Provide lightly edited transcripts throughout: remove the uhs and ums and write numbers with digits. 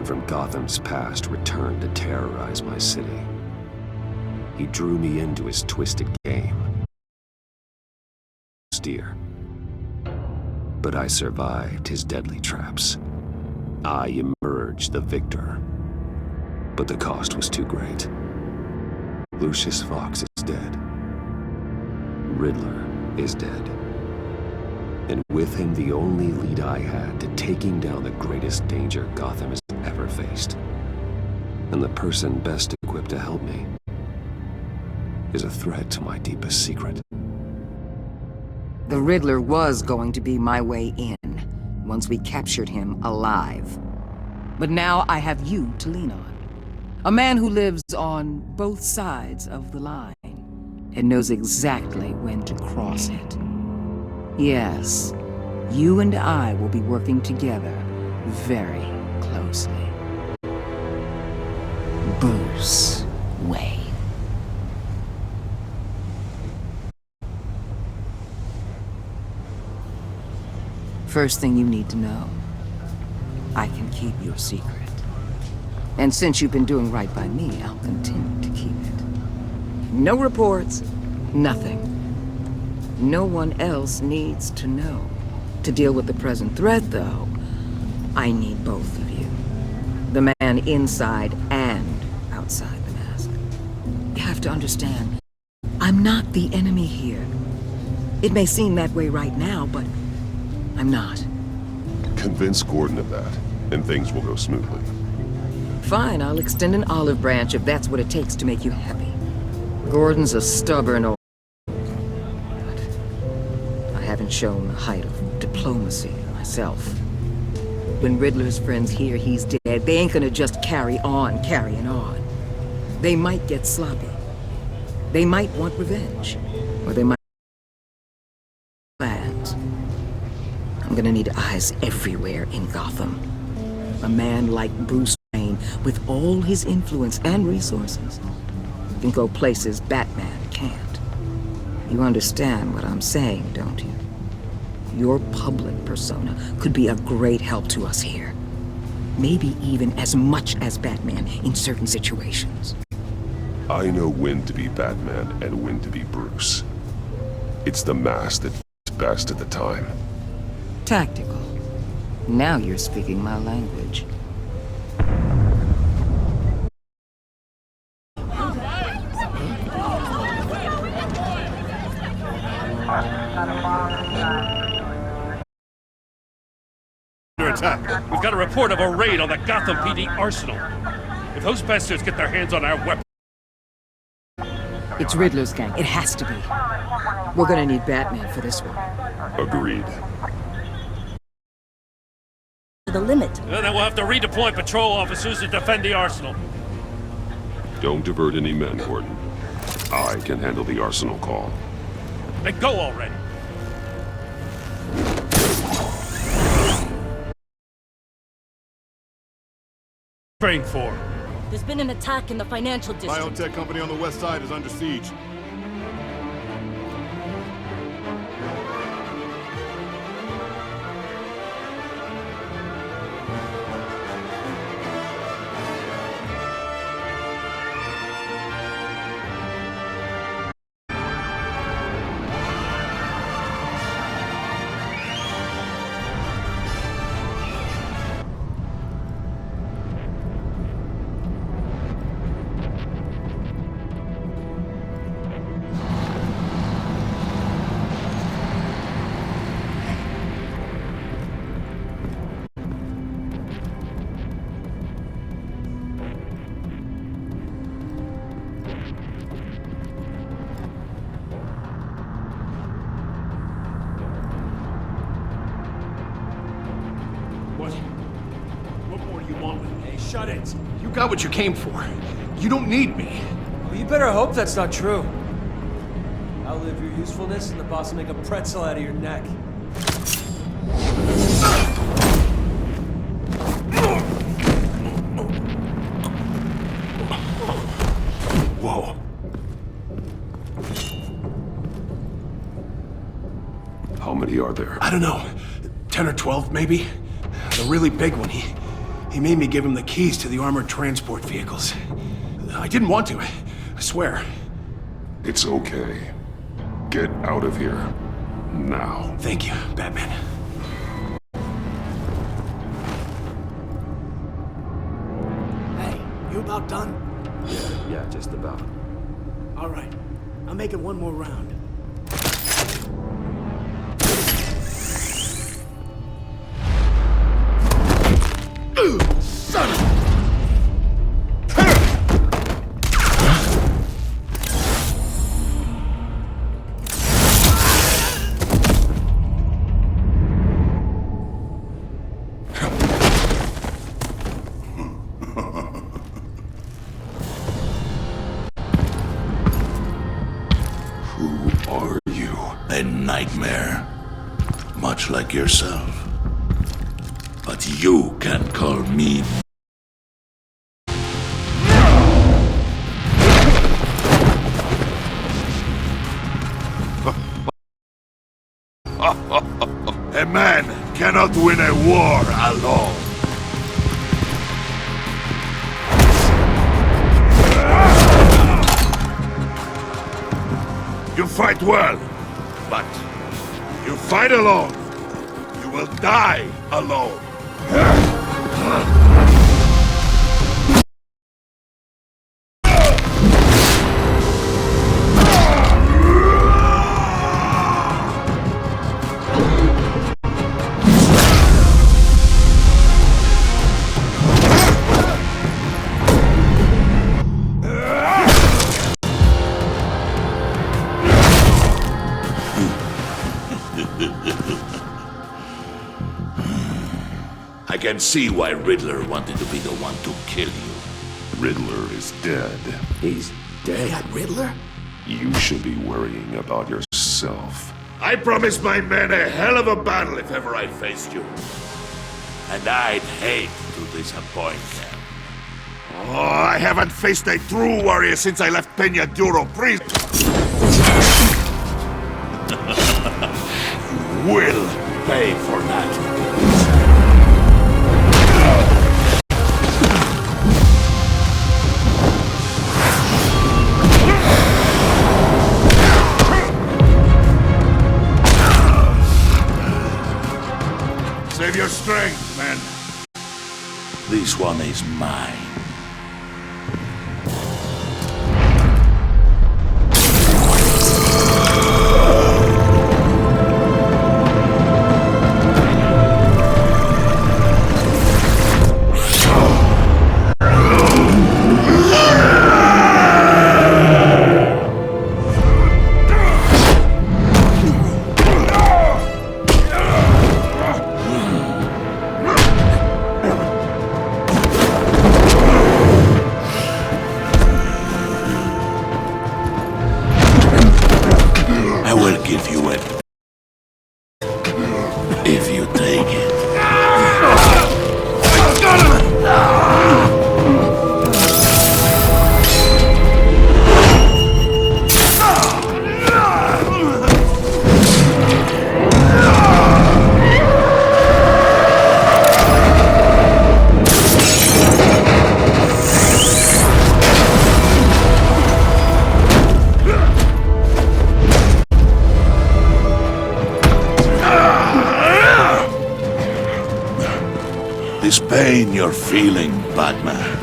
from Gotham's past returned to terrorize my city. He drew me into his twisted game. Steer. But I survived his deadly traps. I emerged the victor. But the cost was too great. Lucius Fox is dead. Riddler is dead. And with him, the only lead I had to taking down the greatest danger Gotham has ever faced. And the person best equipped to help me is a threat to my deepest secret. The Riddler was going to be my way in, once we captured him alive. But now I have you to lean on. A man who lives on both sides of the line, and knows exactly when to cross it. Yes, you and I will be working together very closely. Bruce Wayne. First thing you need to know, I can keep your secret. And since you've been doing right by me, I'll continue to keep it. No reports, nothing. No one else needs to know. To deal with the present threat, though, I need both of you. The man inside and outside the mask. You have to understand, I'm not the enemy here. It may seem that way right now, but I'm not. Convince Gordon of that, and things will go smoothly. Fine, I'll extend an olive branch if that's what it takes to make you happy. Gordon's a stubborn old... but I haven't shown the height of diplomacy myself. When Riddler's friends hear he's dead, they ain't gonna just carry on carrying on. They might get sloppy. They might want revenge. Or they might... plans. I'm gonna need eyes everywhere in Gotham. A man like Bruce Wayne, with all his influence and resources, can go places Batman can't. You understand what I'm saying, don't you? Your public persona could be a great help to us here. Maybe even as much as Batman in certain situations. I know when to be Batman and when to be Bruce. It's the mask that's best at the time. Tactical. Now you're speaking my language. Under attack. We've got a report of a raid on the Gotham PD arsenal. If those bastards get their hands on our weapons... It's Riddler's gang. It has to be. We're gonna need Batman for this one. Agreed. The limit. Then we'll have to redeploy patrol officers to defend the arsenal. Don't divert any men, Gordon. I can handle the arsenal call. Then go already. Train for. There's been an attack in the financial district. Biotech company on the west side is under siege. What more do you want with me? Hey, shut it! You got what you came for. You don't need me. Well, you better hope that's not true. Outlive your usefulness, and the boss will make a pretzel out of your neck. Whoa. How many are there? I don't know. 10 or 12, maybe? The really big one, he He made me give him the keys to the armored transport vehicles. I didn't want to, I swear. It's okay. Get out of here. Now. Thank you, Batman. Hey, you about done? Yeah, just about. All right. I'll make it one more round. Son of Who are you? A nightmare, much like yourself. But you can call me. A man cannot win a war alone. You fight well, but you fight alone. You will die alone. I can see why Riddler wanted to be the one to kill you. Riddler is dead. He's dead. That Riddler? You should be worrying about yourself. I promised my men a hell of a battle if ever I faced you. And I'd hate to disappoint them. Oh, I haven't faced a true warrior since I left Peña Duro prison. You will pay for that. Save your strength, man. This one is mine. I will give you it. If you take it. This pain you're feeling, Batman.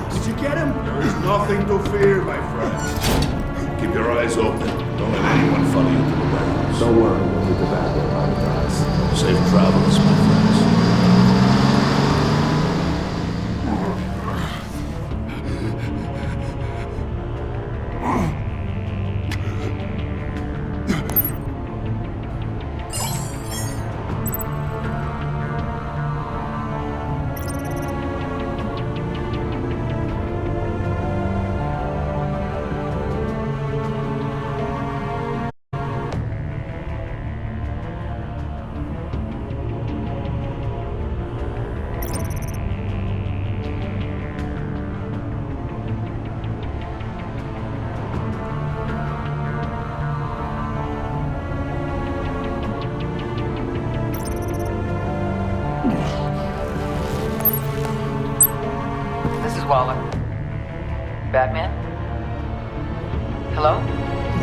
Did you get him? There is nothing to fear, my friend. Keep your eyes open. Don't let anyone follow you to the warehouse. Don't worry, we'll leave the bad behind us. Safe travels, my friends. Waller. Batman? Hello?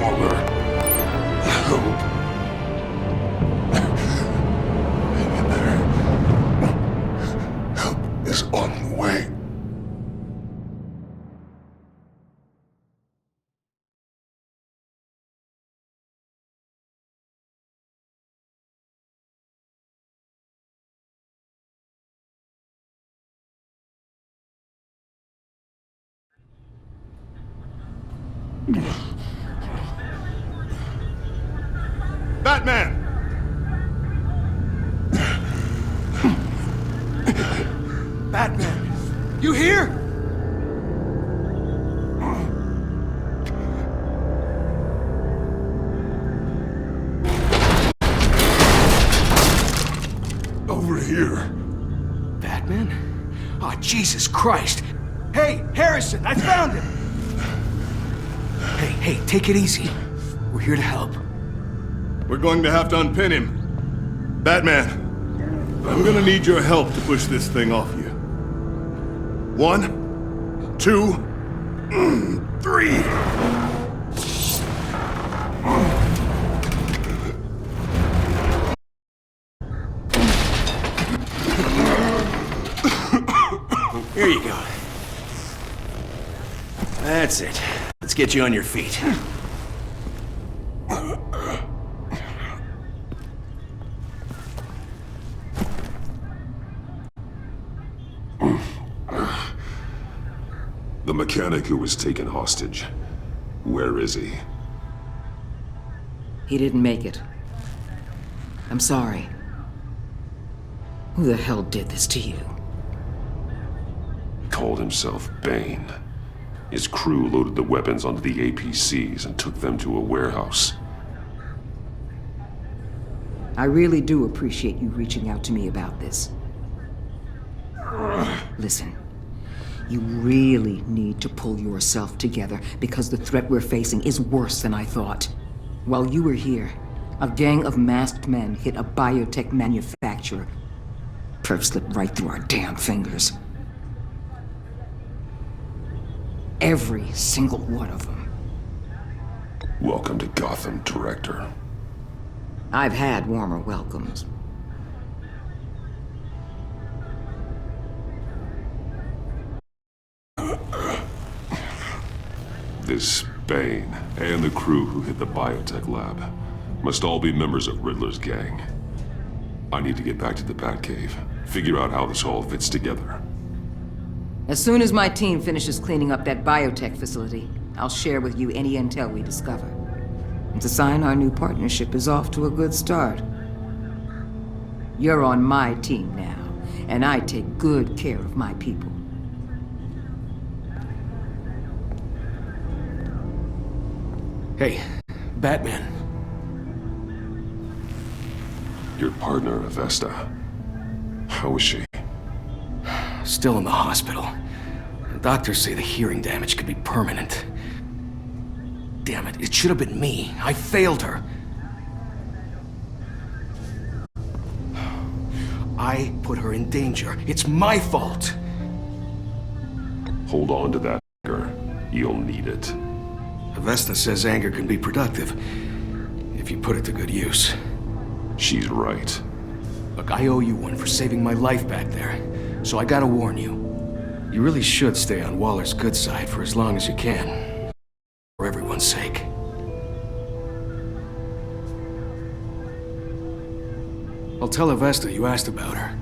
Waller, help. Hang in there. Help is on the way. Batman! Batman! You here? Over here. Batman? Oh, Jesus Christ! Hey, Harrison, I found him! Hey, take it easy. We're here to help. We're going to have to unpin him. Batman, I'm gonna need your help to push this thing off you. 1, 2, 3. Here you go. That's it. Let's get you on your feet. The mechanic who was taken hostage. Where is he? He didn't make it. I'm sorry. Who the hell did this to you? Called himself Bane. His crew loaded the weapons onto the APCs and took them to a warehouse. I really do appreciate you reaching out to me about this. Listen, you really need to pull yourself together because the threat we're facing is worse than I thought. While you were here, a gang of masked men hit a biotech manufacturer. Perp slipped right through our damn fingers. Every single one of them. Welcome to Gotham, Director. I've had warmer welcomes. This Bane and the crew who hit the biotech lab must all be members of Riddler's gang. I need to get back to the Batcave, figure out how this all fits together. As soon as my team finishes cleaning up that biotech facility, I'll share with you any intel we discover. It's a sign our new partnership is off to a good start. You're on my team now, and I take good care of my people. Hey, Batman. Your partner, Avesta. How is she? Still in the hospital. The doctors say the hearing damage could be permanent. Damn it, it should have been me. I failed her. I put her in danger. It's my fault. Hold on to that anger. You'll need it. Avesta says anger can be productive, if you put it to good use. She's right. Look, I owe you one for saving my life back there, so I gotta warn you. You really should stay on Waller's good side for as long as you can. For everyone's sake. I'll tell Avesta you asked about her.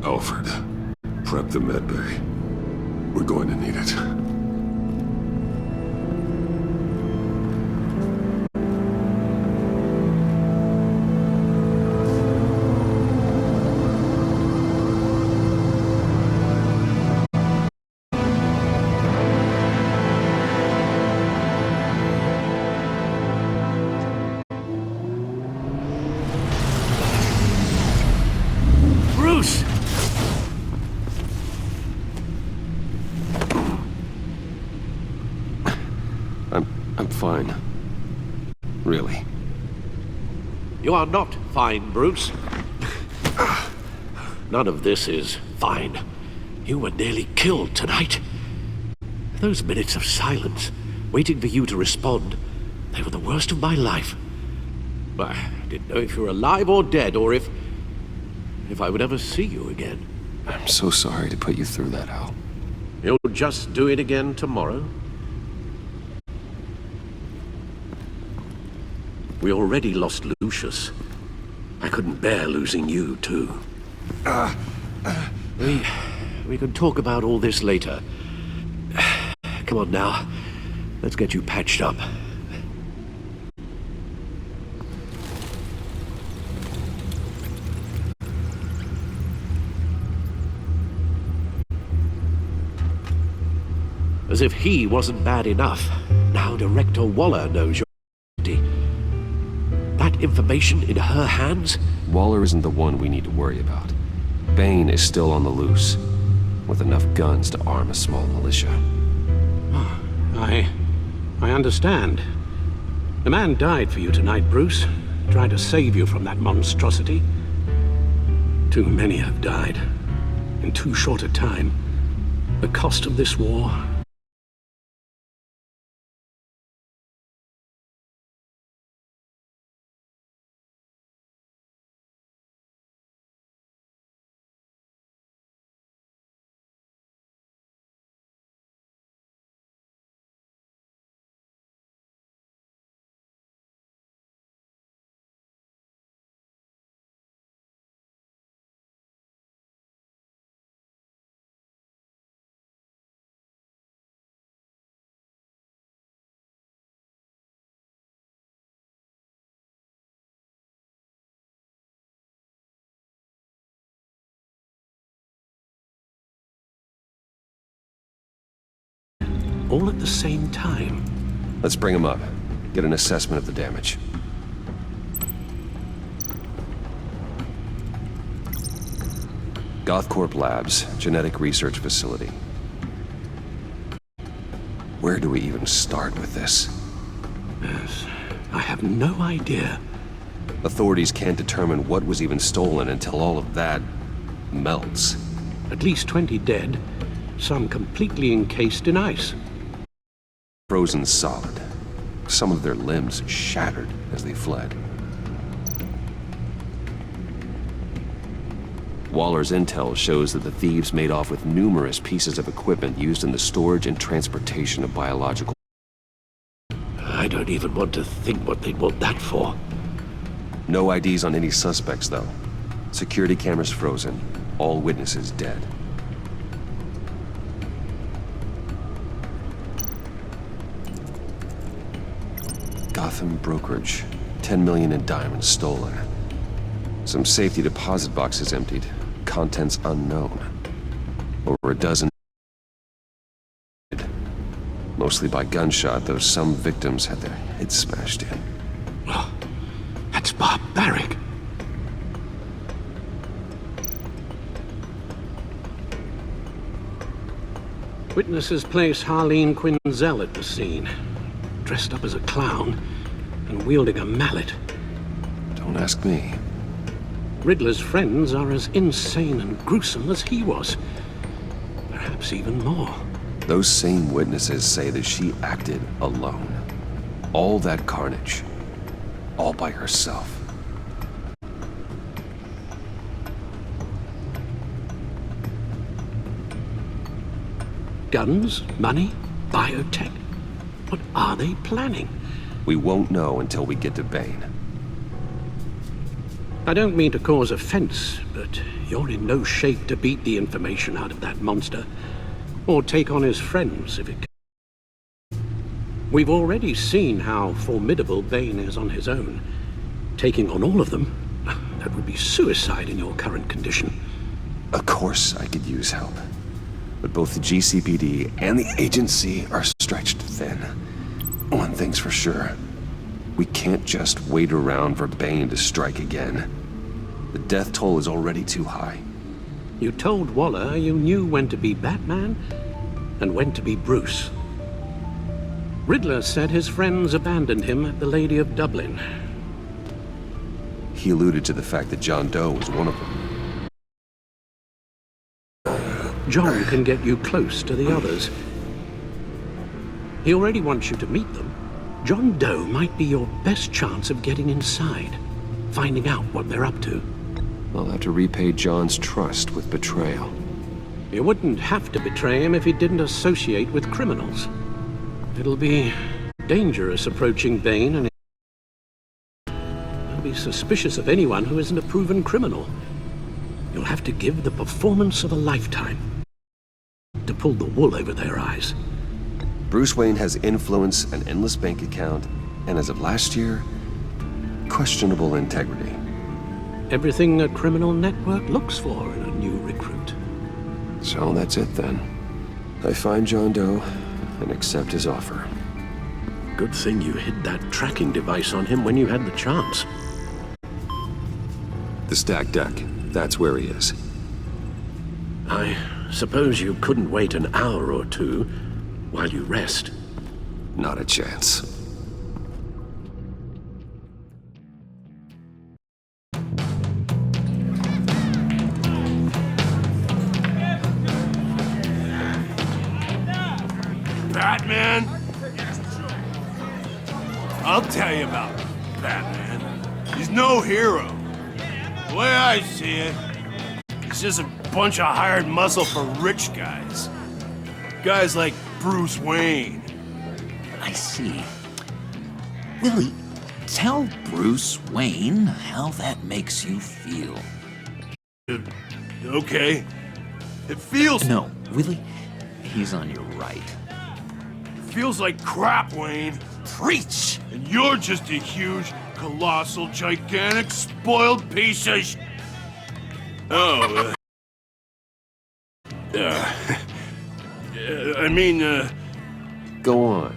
Alfred, prep the med bay. We're going to need it. Bruce! I'm fine. Really. You are not fine, Bruce. None of this is fine. You were nearly killed tonight. Those minutes of silence, waiting for you to respond, they were the worst of my life. I didn't know if you were alive or dead, or if I would ever see you again. I'm so sorry to put you through that, Al. You'll just do it again tomorrow? We already lost Lucius. I couldn't bear losing you, too. We can talk about all this later. Come on now. Let's get you patched up. As if he wasn't bad enough, now Director Waller knows your identity. That information in her hands? Waller isn't the one we need to worry about. Bane is still on the loose, with enough guns to arm a small militia. I understand. The man died for you tonight, Bruce. Tried to save you from that monstrosity. Too many have died. In too short a time. The cost of this war... all at the same time. Let's bring him up. Get an assessment of the damage. Gothcorp Labs, genetic research facility. Where do we even start with this? Yes, I have no idea. Authorities can't determine what was even stolen until all of that melts. At least 20 dead, some completely encased in ice. Frozen solid. Some of their limbs shattered as they fled. Waller's intel shows that the thieves made off with numerous pieces of equipment used in the storage and transportation of biological... I don't even want to think what they'd want that for. No IDs on any suspects, though. Security cameras frozen. All witnesses dead. Gotham brokerage. 10 million in diamonds stolen. Some safety deposit boxes emptied. Contents unknown. Over a dozen. Mostly by gunshot, though some victims had their heads smashed in. Oh, that's barbaric. Witnesses place Harleen Quinzel at the scene, dressed up as a clown and wielding a mallet. Don't ask me. Riddler's friends are as insane and gruesome as he was. Perhaps even more. Those same witnesses say that she acted alone. All that carnage. All by herself. Guns, money, biotech. What are they planning? We won't know until we get to Bane. I don't mean to cause offense, but you're in no shape to beat the information out of that monster. Or take on his friends, if it can. We've already seen how formidable Bane is on his own. Taking on all of them, that would be suicide in your current condition. Of course I could use help. But both the GCPD and the agency are stretched thin. One thing's for sure. We can't just wait around for Bane to strike again. The death toll is already too high. You told Waller you knew when to be Batman and when to be Bruce. Riddler said his friends abandoned him at the Lady of Dublin. He alluded to the fact that John Doe was one of them. John can get you close to the others. He already wants you to meet them. John Doe might be your best chance of getting inside, finding out what they're up to. I'll have to repay John's trust with betrayal. You wouldn't have to betray him if he didn't associate with criminals. It'll be dangerous approaching Bane, and he'll be suspicious of anyone who isn't a proven criminal. You'll have to give the performance of a lifetime to pull the wool over their eyes. Bruce Wayne has influence, an endless bank account, and as of last year, questionable integrity. Everything a criminal network looks for in a new recruit. So that's it then. I find John Doe and accept his offer. Good thing you hid that tracking device on him when you had the chance. The stacked deck, that's where he is. I suppose you couldn't wait an hour or two while you rest. Not a chance. Batman? I'll tell you about Batman. He's no hero. The way I see it, he's just a bunch of hired muscle for rich guys. Guys like Bruce Wayne. I see. Willie, tell Bruce Wayne how that makes you feel. Okay. It feels... No, Willie, he's on your right. Feels like crap, Wayne. Preach! And you're just a huge, colossal, gigantic, spoiled piece of sh... Oh, I mean, Go on.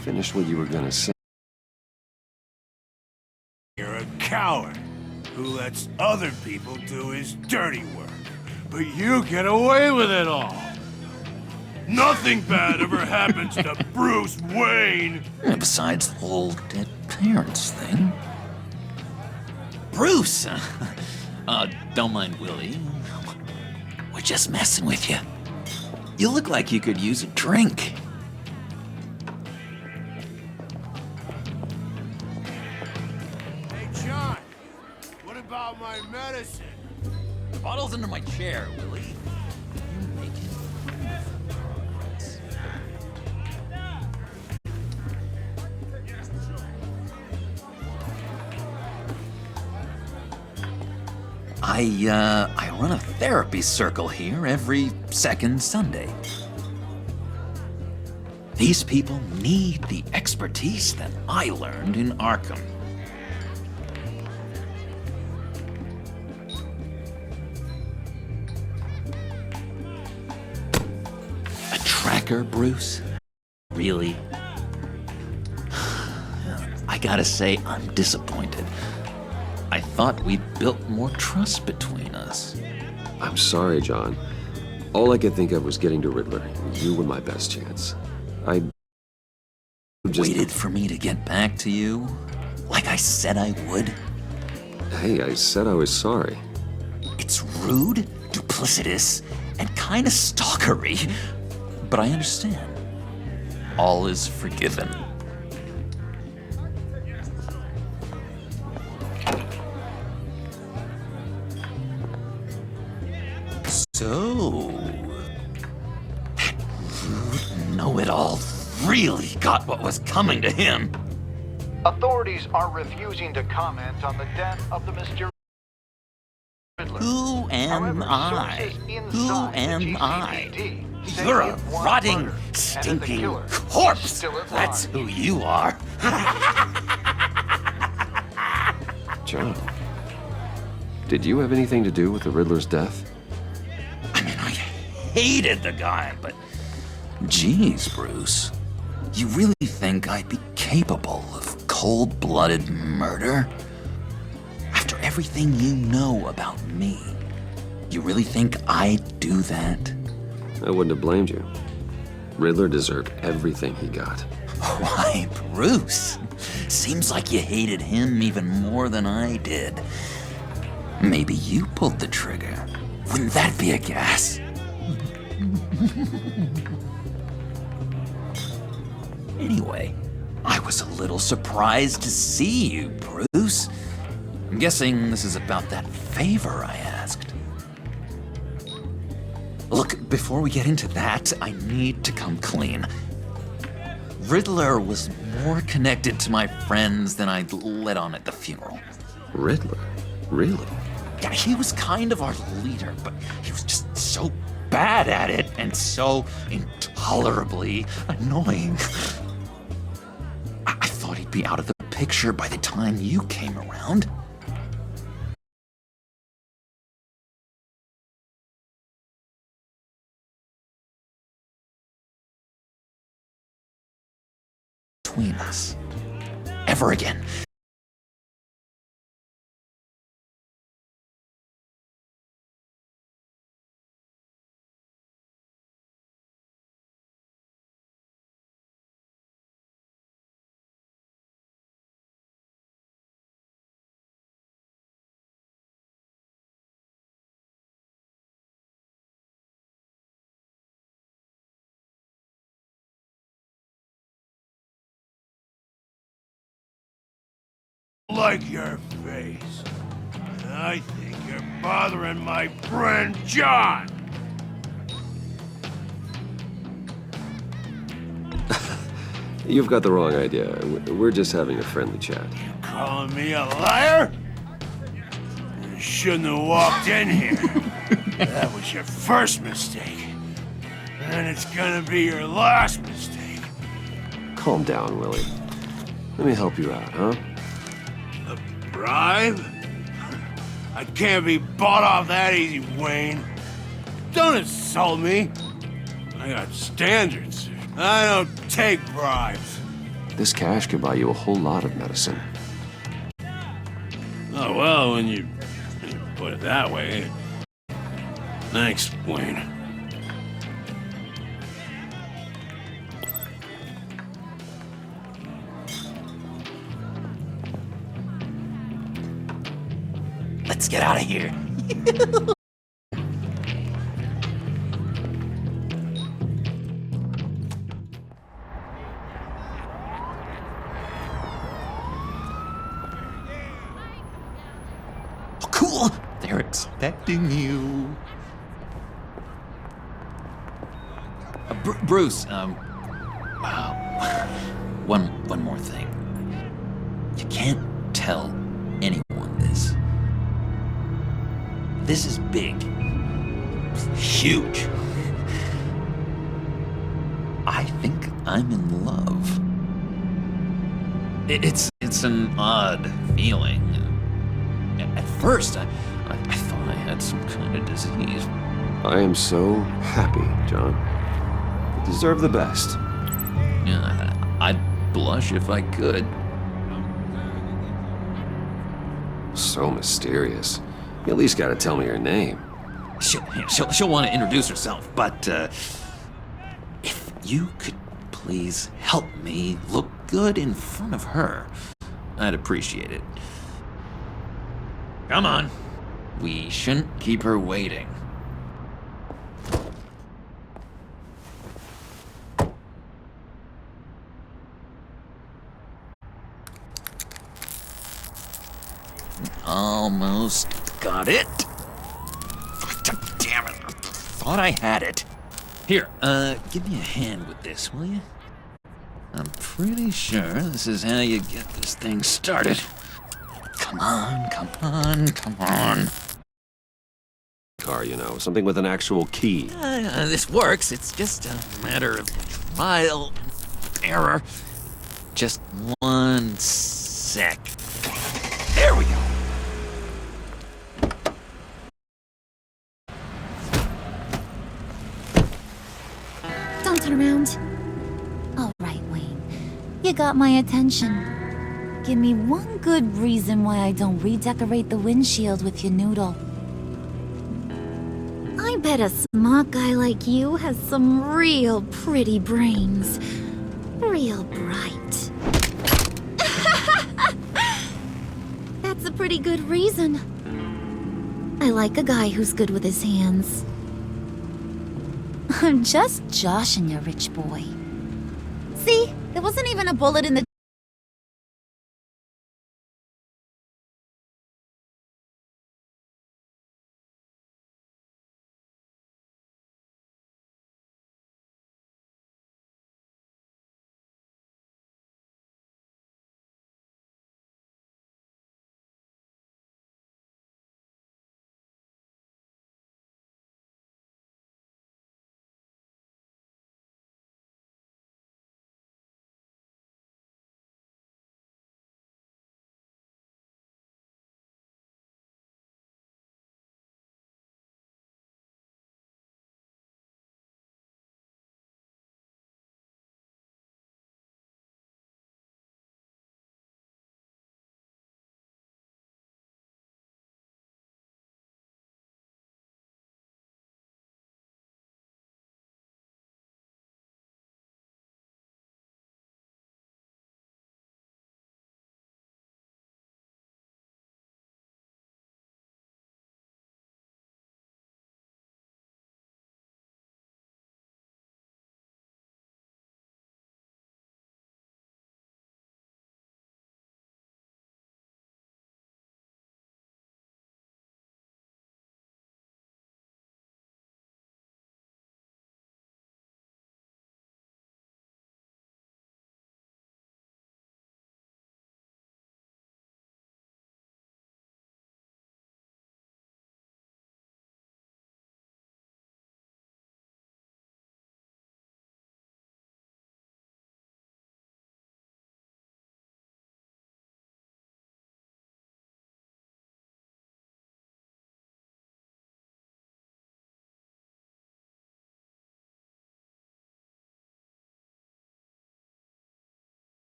Finish what you were gonna say. You're a coward who lets other people do his dirty work. But you get away with it all. Nothing bad ever happens to Bruce Wayne. Besides the whole dead parents thing. Bruce! Don't mind Willie. We're just messing with you. You look like you could use a drink. Hey, John, what about my medicine? The bottle's under my chair, Willie. You make it. I run a therapy circle here every second Sunday. These people need the expertise that I learned in Arkham. A tracker, Bruce? Really? I gotta say, I'm disappointed. I thought we'd built more trust between us. I'm sorry, John. All I could think of was getting to Riddler. You were my best chance. I just waited for me to get back to you, like I said I would. Hey, I said I was sorry. It's rude, duplicitous, and kinda stalkery, but I understand. All is forgiven. So, that rude know-it-all really got what was coming to him. Authorities are refusing to comment on the death of the mysterious Riddler. Who am I? Who am I? You're a rotting, stinking corpse. That's who you are. John, did you have anything to do with the Riddler's death? I mean, I hated the guy, but geez, Bruce, you really think I'd be capable of cold-blooded murder? After everything you know about me, you really think I'd do that? I wouldn't have blamed you. Riddler deserved everything he got. Why, Bruce? Seems like you hated him even more than I did. Maybe you pulled the trigger. Wouldn't that be a gas? Anyway, I was a little surprised to see you, Bruce. I'm guessing this is about that favor I asked. Look, before we get into that, I need to come clean. Riddler was more connected to my friends than I'd let on at the funeral. Riddler? Really? Yeah, he was kind of our leader, but he was just so bad at it and so intolerably annoying. I thought he'd be out of the picture by the time you came around. Between us. Ever again. Like your face. I think you're bothering my friend John. You've got the wrong idea. We're just having a friendly chat. Calling me a liar? You shouldn't have walked in here. That was your first mistake. And it's gonna be your last mistake. Calm down, Willie. Let me help you out, huh? A bribe? I can't be bought off that easy, Wayne. Don't insult me. I got standards. I don't take bribes. This cash could buy you a whole lot of medicine. Oh, well, when you put it that way. Thanks, Wayne. Let's get out of here. Oh, cool. They're expecting you. Bruce, one more thing. You can't tell anyone this. This is big. Huge. I think I'm in love. It's an odd feeling. At first, I thought I had some kind of disease. I am so happy, John. You deserve the best. Yeah, I'd blush if I could. So mysterious. You at least gotta tell me her name. She'll want to introduce herself, but if you could please help me look good in front of her, I'd appreciate it. Come on. We shouldn't keep her waiting. Almost got it. Damn it. Thought I had it. Here, give me a hand with this, will you? I'm pretty sure this is how you get this thing started. Come on, come on, come on. Car, you know, something with an actual key. This works. It's just a matter of trial and error. Just 1 sec. There we go. Don't turn around. All right, Wayne. You got my attention. Give me one good reason why I don't redecorate the windshield with your noodle. I bet a smart guy like you has some real pretty brains. Real bright. That's a pretty good reason. I like a guy who's good with his hands. I'm just joshing you, rich boy. See? There wasn't even a bullet in the...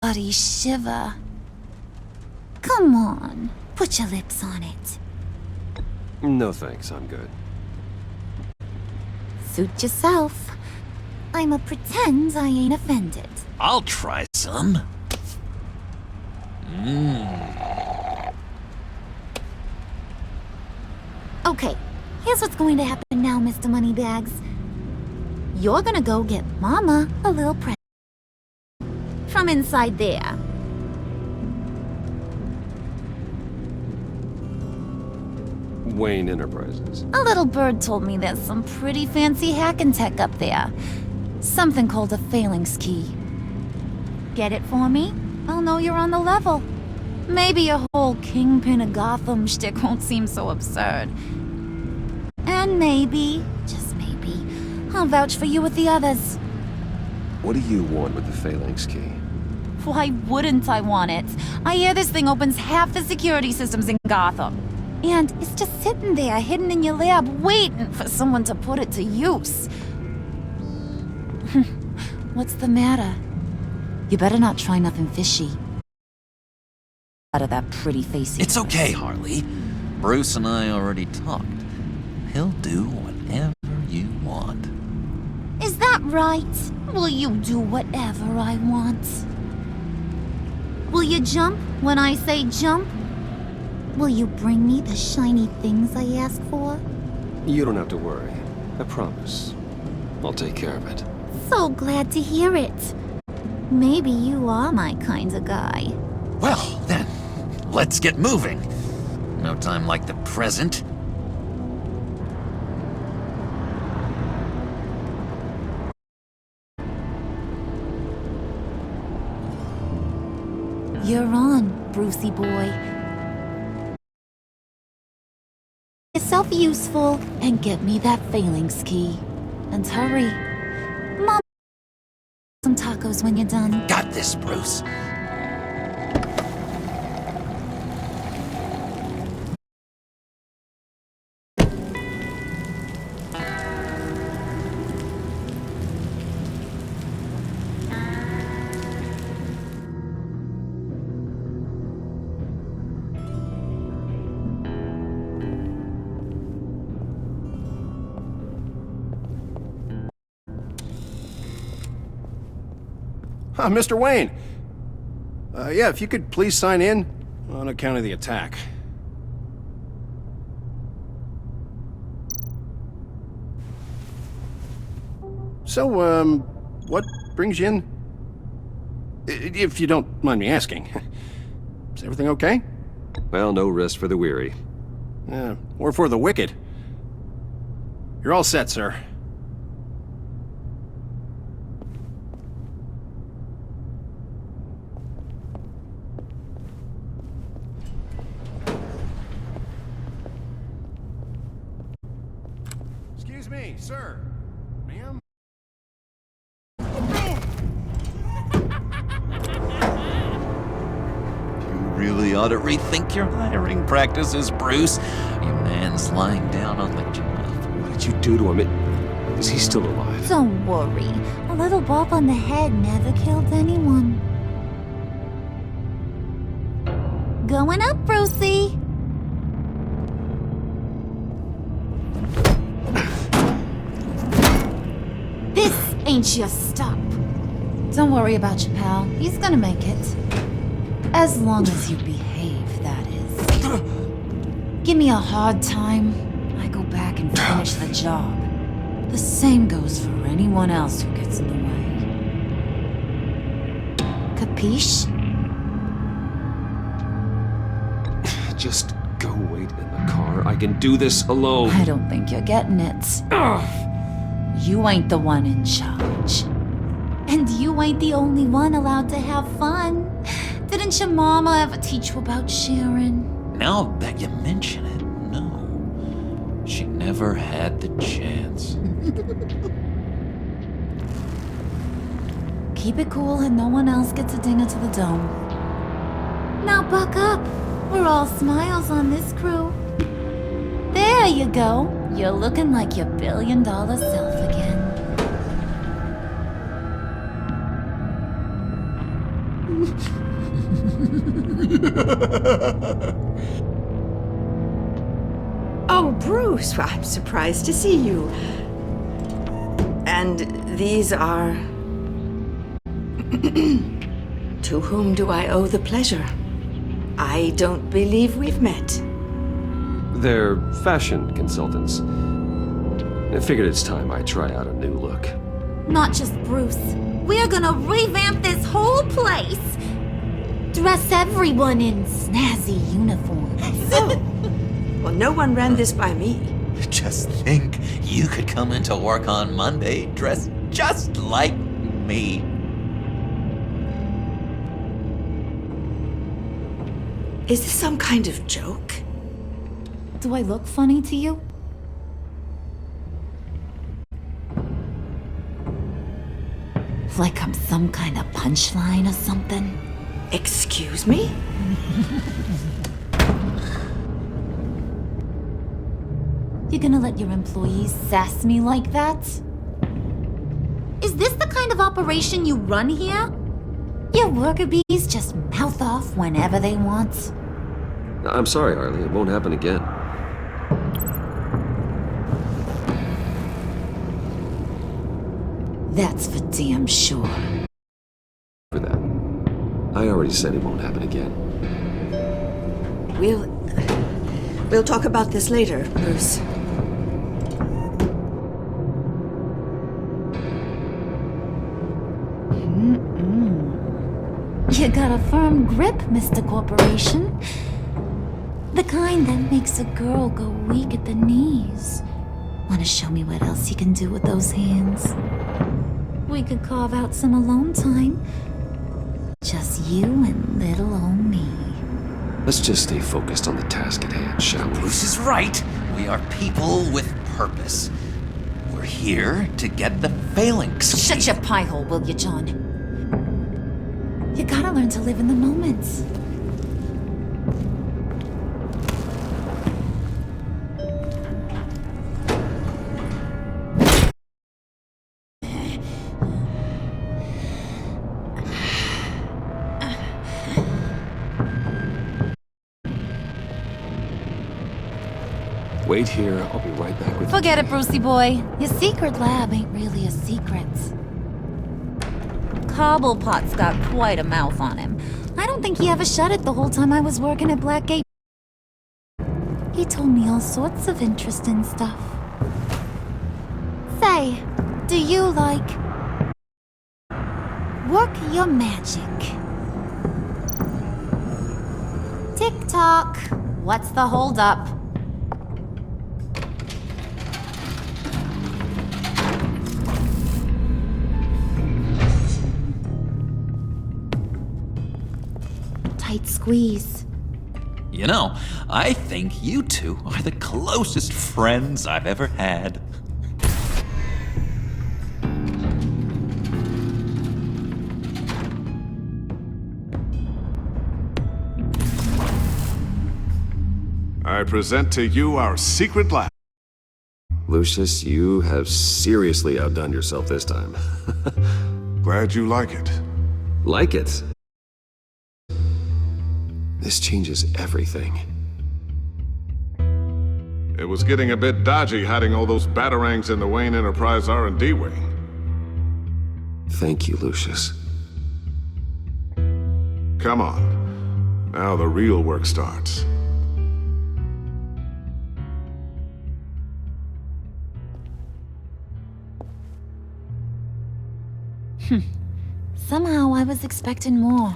Bloody shiver. Come on, put your lips on it. No thanks, I'm good. Suit yourself. I'ma pretend I ain't offended. I'll try some. Okay, here's what's going to happen now, Mr. Moneybags. You're gonna go get Mama a little present. From inside there. Wayne Enterprises. A little bird told me there's some pretty fancy hacking tech up there. Something called a phalanx key. Get it for me? I'll know you're on the level. Maybe your whole Kingpin of Gotham shtick won't seem so absurd. And maybe, just maybe, I'll vouch for you with the others. What do you want with the phalanx key? Why wouldn't I want it? I hear this thing opens half the security systems in Gotham. And it's just sitting there, hidden in your lab, waiting for someone to put it to use. What's the matter? You better not try nothing fishy. Out of that pretty face. It's okay, Harley. Bruce and I already talked. He'll do whatever you want. Is that right? Will you do whatever I want? Will you jump when I say jump? Will you bring me the shiny things I ask for? You don't have to worry. I promise. I'll take care of it. So glad to hear it. Maybe you are my kind of guy. Well, then, let's get moving. No time like the present. You're on, Brucey boy. Get yourself useful and get me that phalanx key. And hurry. Mom, some tacos when you're done. Got this, Bruce. Mr. Wayne. Yeah, if you could please sign in on account of the attack. So, what brings you in? If you don't mind me asking. Is everything okay? Well, no rest for the weary. Or for the wicked. You're all set, sir. Excuse me, sir. Ma'am? Really ought to rethink your hiring practices, Bruce. Your man's lying down on the job. What did you do to him? Is he still alive? Don't worry. A little bump on the head never killed anyone. Going up, Brucey. This ain't your stop. Don't worry about your pal. He's gonna make it. As long as you behave, that is. Give me a hard time, I go back and finish the job. The same goes for anyone else who gets in the way. Capiche? Just go wait in the car. I can do this alone. I don't think you're getting it. You ain't the one in charge. And you ain't the only one allowed to have fun. Didn't your mama ever teach you about sharing? Now that you mention it, no. She never had the chance. Keep it cool and no one else gets a dinger to the dome. Now buck up. We're all smiles on this crew. There you go. You're looking like your billion-dollar self again. Oh, Bruce, I'm surprised to see you. And these are... To whom do I owe the pleasure? I don't believe we've met. They're fashion consultants. I figured it's time I try out a new look. Not just Bruce. We're gonna revamp this whole place. Dress everyone in snazzy uniforms. Oh. Well, no one ran this by me. Just think, you could come into work on Monday dressed just like me. Is this some kind of joke? Do I look funny to you? Like I'm some kind of punchline or something? Excuse me? You're gonna let your employees sass me like that? Is this the kind of operation you run here? Your worker bees just mouth off whenever they want? I'm sorry, Harley. It won't happen again. That's for damn sure. For that. I already said it won't happen again. We'll talk about this later, Bruce. You got a firm grip, Mr. Corporation. The kind that makes a girl go weak at the knees. Wanna show me what else you can do with those hands? We could carve out some alone time. Just you and little old me. Let's just stay focused on the task at hand, shall we? Bruce is right. We are people with purpose. We're here to get the phalanx. Shut your pie hole, will you, John? You gotta learn to live in the moment. Wait here, I'll be right back with Forget it, Brucey boy. Your secret lab ain't really a secret. Cobblepot's got quite a mouth on him. I don't think he ever shut it the whole time I was working at Blackgate. He told me all sorts of interesting stuff. Say, do you, like, work your magic? Tick-tock. What's the holdup? Tight squeeze. You know, I think you two are the closest friends I've ever had. I present to you our secret lab. Lucius, you have seriously outdone yourself this time. Glad you like it. Like it? This changes everything. It was getting a bit dodgy hiding all those batarangs in the Wayne Enterprise R&D wing. Thank you, Lucius. Come on. Now the real work starts. Somehow I was expecting more.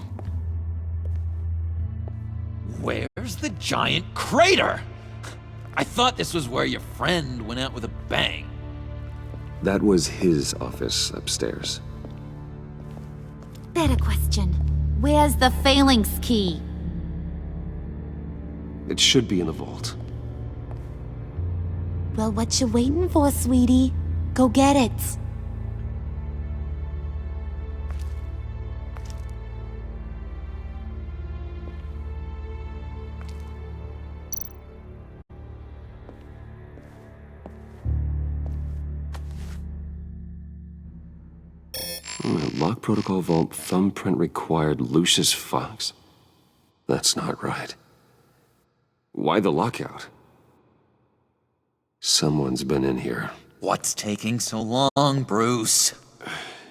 Where's the giant crater? I thought this was where your friend went out with a bang. That was his office upstairs. Better question. Where's the phalanx key? It should be in the vault. Well, what you waiting for, sweetie? Go get it. Lock protocol vault thumbprint required Lucius Fox. That's not right. Why the lockout? Someone's been in here. What's taking so long, Bruce?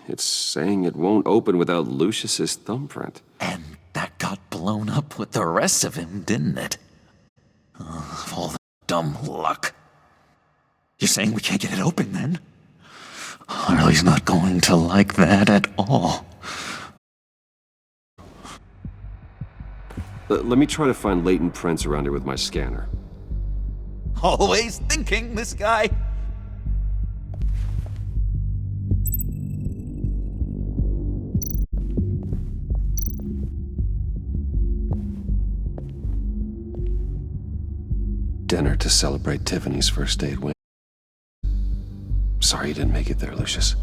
It's saying it won't open without Lucius's thumbprint. And that got blown up with the rest of him, didn't it? All the dumb luck. You're saying we can't get it open, then? Harley's not going to like that at all. Let me try to find latent prints around here with my scanner. Always thinking, this guy. Dinner to celebrate Tiffany's first date win. Sorry you didn't make it there, Lucius.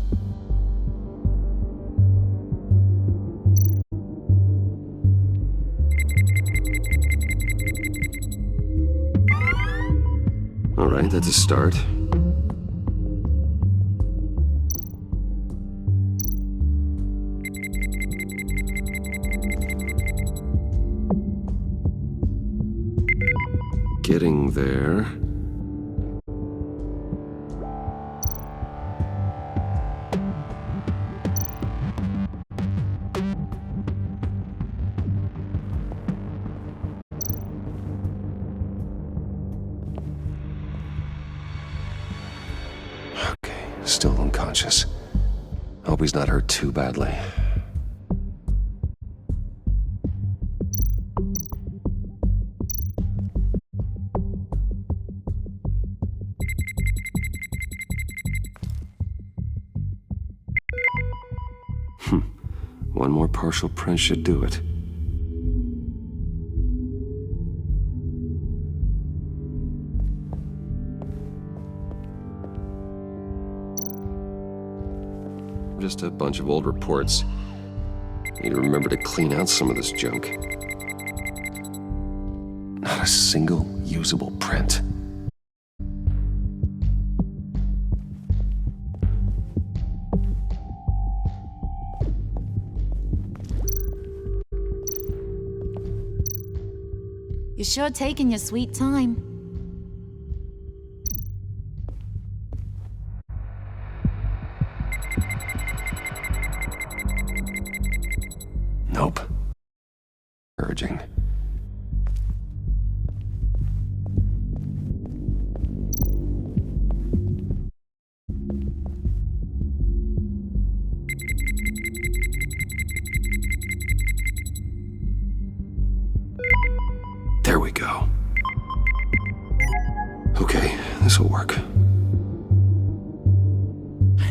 All right, that's a start. Getting there. Still unconscious. Hope he's not hurt too badly. One more partial print should do it. Just a bunch of old reports. Need to remember to clean out some of this junk. Not a single usable print. You're sure taking your sweet time. Nope. Encouraging. There we go. Okay, this'll work.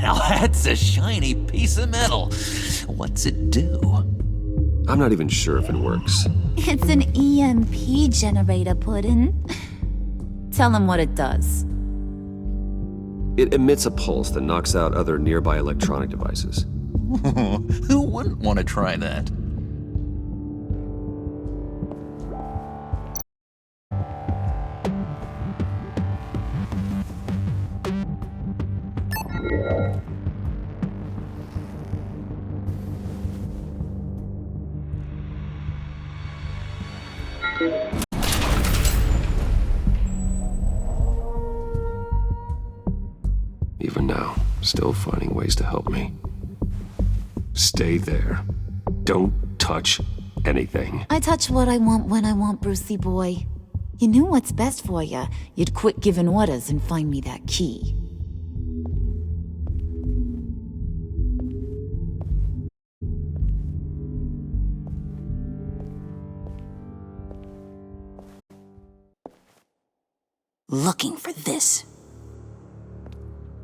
Now that's a shiny piece of metal. What's it do? I'm not even sure if it works. It's an EMP generator, Puddin'. Tell him what it does. It emits a pulse that knocks out other nearby electronic devices. Who wouldn't want to try that? Even now, still finding ways to help me. Stay there. Don't touch anything. I touch what I want when I want, Brucey boy. You knew what's best for you. You'd quit giving orders and find me that key. Looking for this.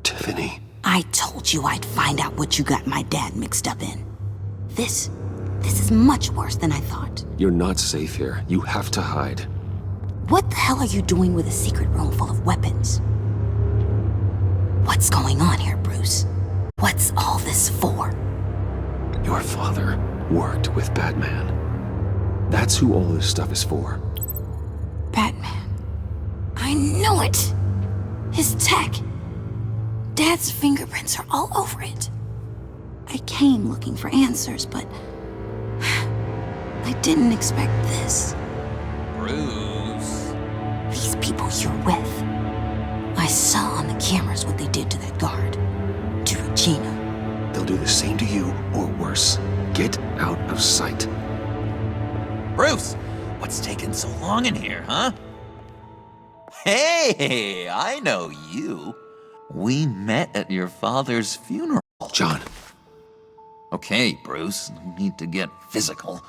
Tiffany. I told you I'd find out what you got my dad mixed up in. This is much worse than I thought. You're not safe here. You have to hide. What the hell are you doing with a secret room full of weapons? What's going on here, Bruce? What's all this for? Your father worked with Batman. That's who all this stuff is for. Batman. I knew it! His tech. Dad's fingerprints are all over it. I came looking for answers, but I didn't expect this. Bruce. These people you're with. I saw on the cameras what they did to that guard. To Regina. They'll do the same to you, or worse. Get out of sight. Bruce, what's taking so long in here, huh? Hey, I know you. We met at your father's funeral. John. Okay, Bruce, no need to get physical.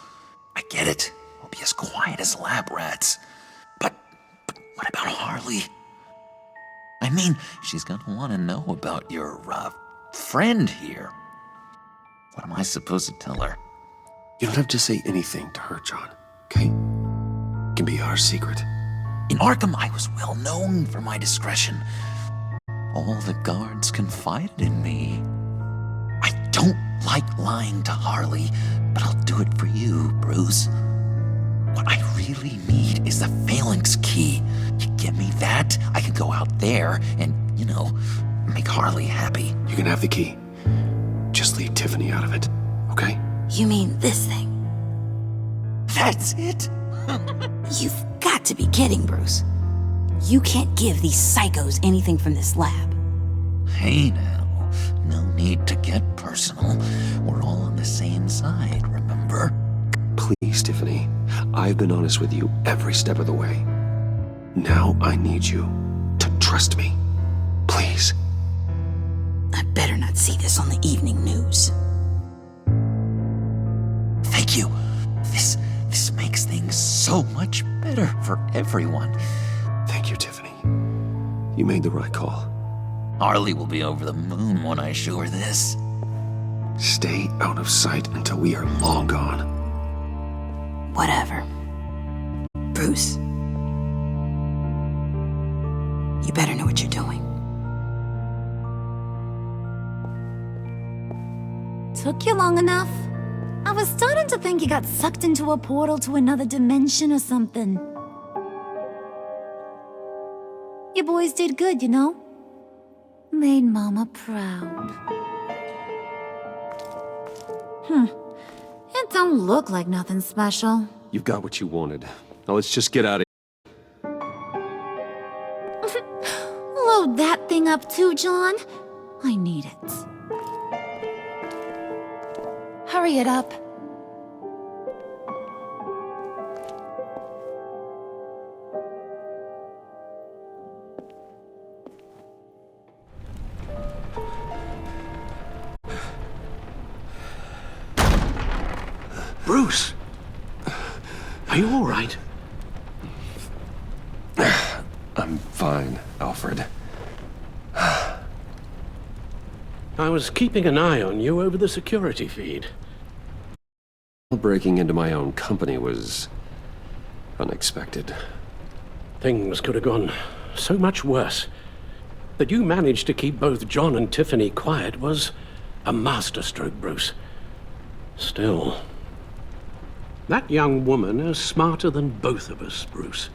I get it. We'll be as quiet as lab rats. But what about Harley? I mean, she's gonna want to know about your, friend here. What am I supposed to tell her? You don't have to say anything to her, John, okay? It can be our secret. In Arkham, I was well known for my discretion. All the guards confided in me. I don't like lying to Harley, but I'll do it for you, Bruce. What I really need is the phalanx key. You get me that? I can go out there and, make Harley happy. You can have the key. Just leave Tiffany out of it, okay? You mean this thing? That's it? You've got to be kidding, Bruce. You can't give these psychos anything from this lab. Hey now, no need to get personal. We're all on the same side, remember? Please, Tiffany. I've been honest with you every step of the way. Now I need you to trust me. Please. I better not see this on the evening news. Thank you. This makes things so much better for everyone. Thank you, Tiffany. You made the right call. Harley will be over the moon when I show her this. Stay stay out of sight until we are long gone. Whatever. Bruce. You better know what you're doing. Took you long enough? I was starting to think you got sucked into a portal to another dimension or something. You boys did good, you know? Made Mama proud. It don't look like nothing special. You've got what you wanted. Now let's just get out of Load that thing up too, John. I need it. Hurry it up. Bruce! Are you all right? I'm fine, Alfred. I was keeping an eye on you over the security feed. Breaking into my own company was unexpected. Things could have gone so much worse. That you managed to keep both John and Tiffany quiet was a masterstroke, Bruce. Still, that young woman is smarter than both of us, Bruce.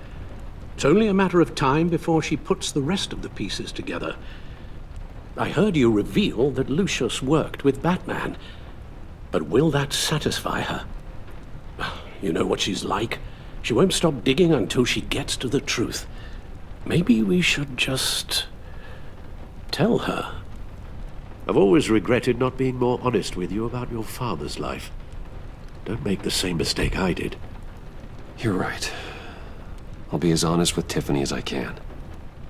It's only a matter of time before she puts the rest of the pieces together. I heard you reveal that Lucius worked with Batman. But will that satisfy her? You know what she's like. She won't stop digging until she gets to the truth. Maybe we should just tell her. I've always regretted not being more honest with you about your father's life. Don't make the same mistake I did. You're right. I'll be as honest with Tiffany as I can.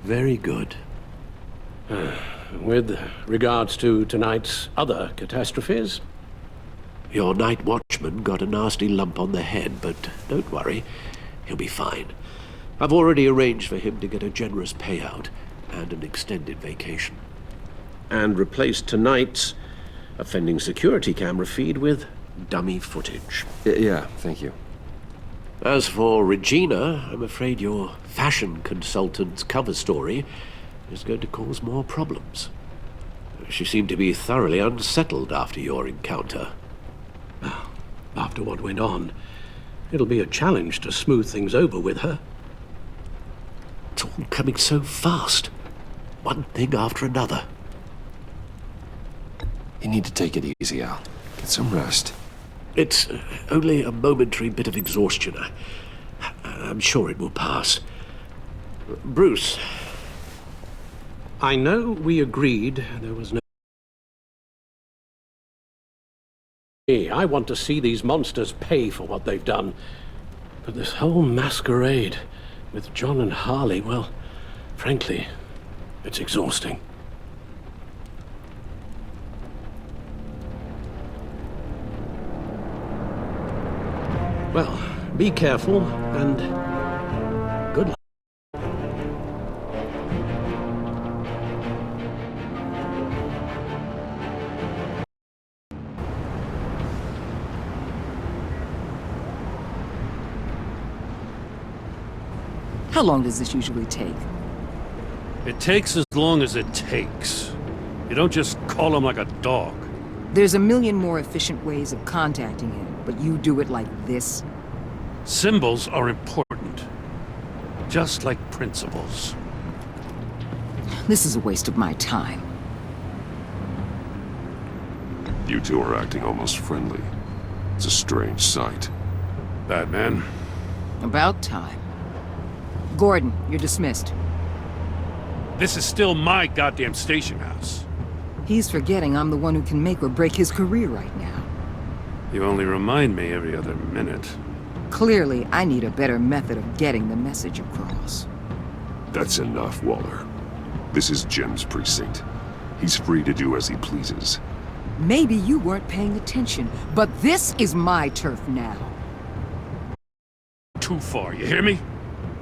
Very good. With regards to tonight's other catastrophes? Your night watchman got a nasty lump on the head, but don't worry. He'll be fine. I've already arranged for him to get a generous payout and an extended vacation. And replaced tonight's offending security camera feed with dummy footage. Yeah, thank you. As for Regina, I'm afraid your fashion consultant's cover story is going to cause more problems. She seemed to be thoroughly unsettled after your encounter. After what went on, it'll be a challenge to smooth things over with her. It's all coming so fast. One thing after another. You need to take it easy, Al. Get some rest. It's only a momentary bit of exhaustion. I'm sure it will pass. Bruce. I know we agreed there was no... I want to see these monsters pay for what they've done. But this whole masquerade with John and Harley, well, frankly, it's exhausting. Well, be careful and good luck. How long does this usually take? It takes as long as it takes. You don't just call him like a dog. There's a million more efficient ways of contacting him, but you do it like this? Symbols are important. Just like principles. This is a waste of my time. You two are acting almost friendly. It's a strange sight. Batman. About time. Gordon, you're dismissed. This is still my goddamn station house. He's forgetting I'm the one who can make or break his career right now. You only remind me every other minute. Clearly, I need a better method of getting the message across. That's enough, Waller. This is Jim's precinct. He's free to do as he pleases. Maybe you weren't paying attention, but this is my turf now. Too far, you hear me?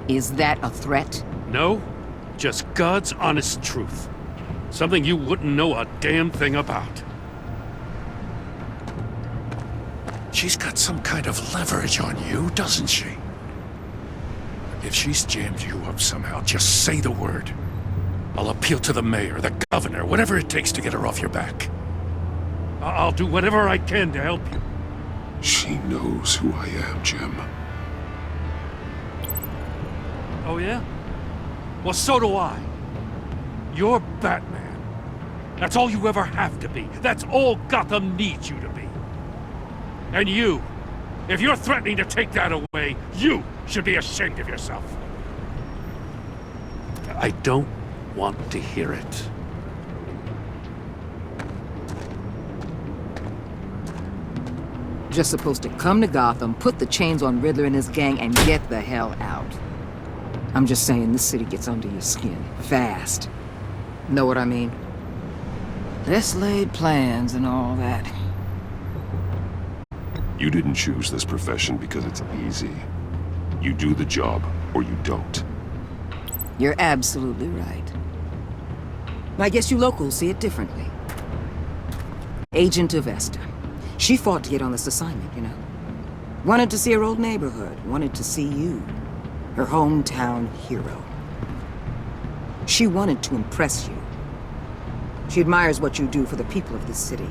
Is that a threat? No, just God's honest truth. Something you wouldn't know a damn thing about. She's got some kind of leverage on you, doesn't she? If she's jammed you up somehow, just say the word. I'll appeal to the mayor, the governor, whatever it takes to get her off your back. I'll do whatever I can to help you. She knows who I am, Jim. Oh yeah? Well, so do I. You're Batman. That's all you ever have to be. That's all Gotham needs you to be. And you, if you're threatening to take that away, you should be ashamed of yourself. I don't want to hear it. Just supposed to come to Gotham, put the chains on Riddler and his gang, and get the hell out. I'm just saying, this city gets under your skin. Fast. Know what I mean? Best laid plans and all that. You didn't choose this profession because it's easy. You do the job, or you don't. You're absolutely right. I guess you locals see it differently. Agent Avesta. She fought to get on this assignment, you know. Wanted to see her old neighborhood. Wanted to see you. Her hometown hero. She wanted to impress you. She admires what you do for the people of this city.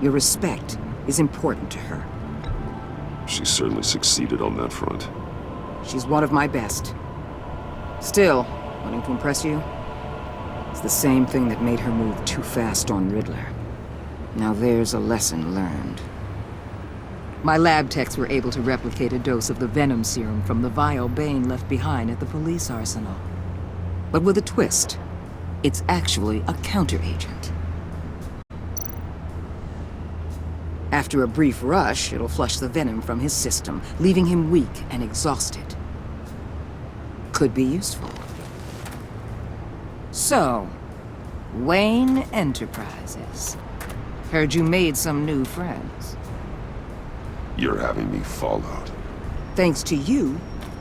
Your respect is important to her. She certainly succeeded on that front. She's one of my best. Still, wanting to impress you? It's the same thing that made her move too fast on Riddler. Now there's a lesson learned. My lab techs were able to replicate a dose of the venom serum from the vial Bane left behind at the police arsenal. But with a twist. It's actually a counteragent. After a brief rush, it'll flush the venom from his system, leaving him weak and exhausted. Could be useful. So, Wayne Enterprises. Heard you made some new friends. You're having me followed. Thanks to you,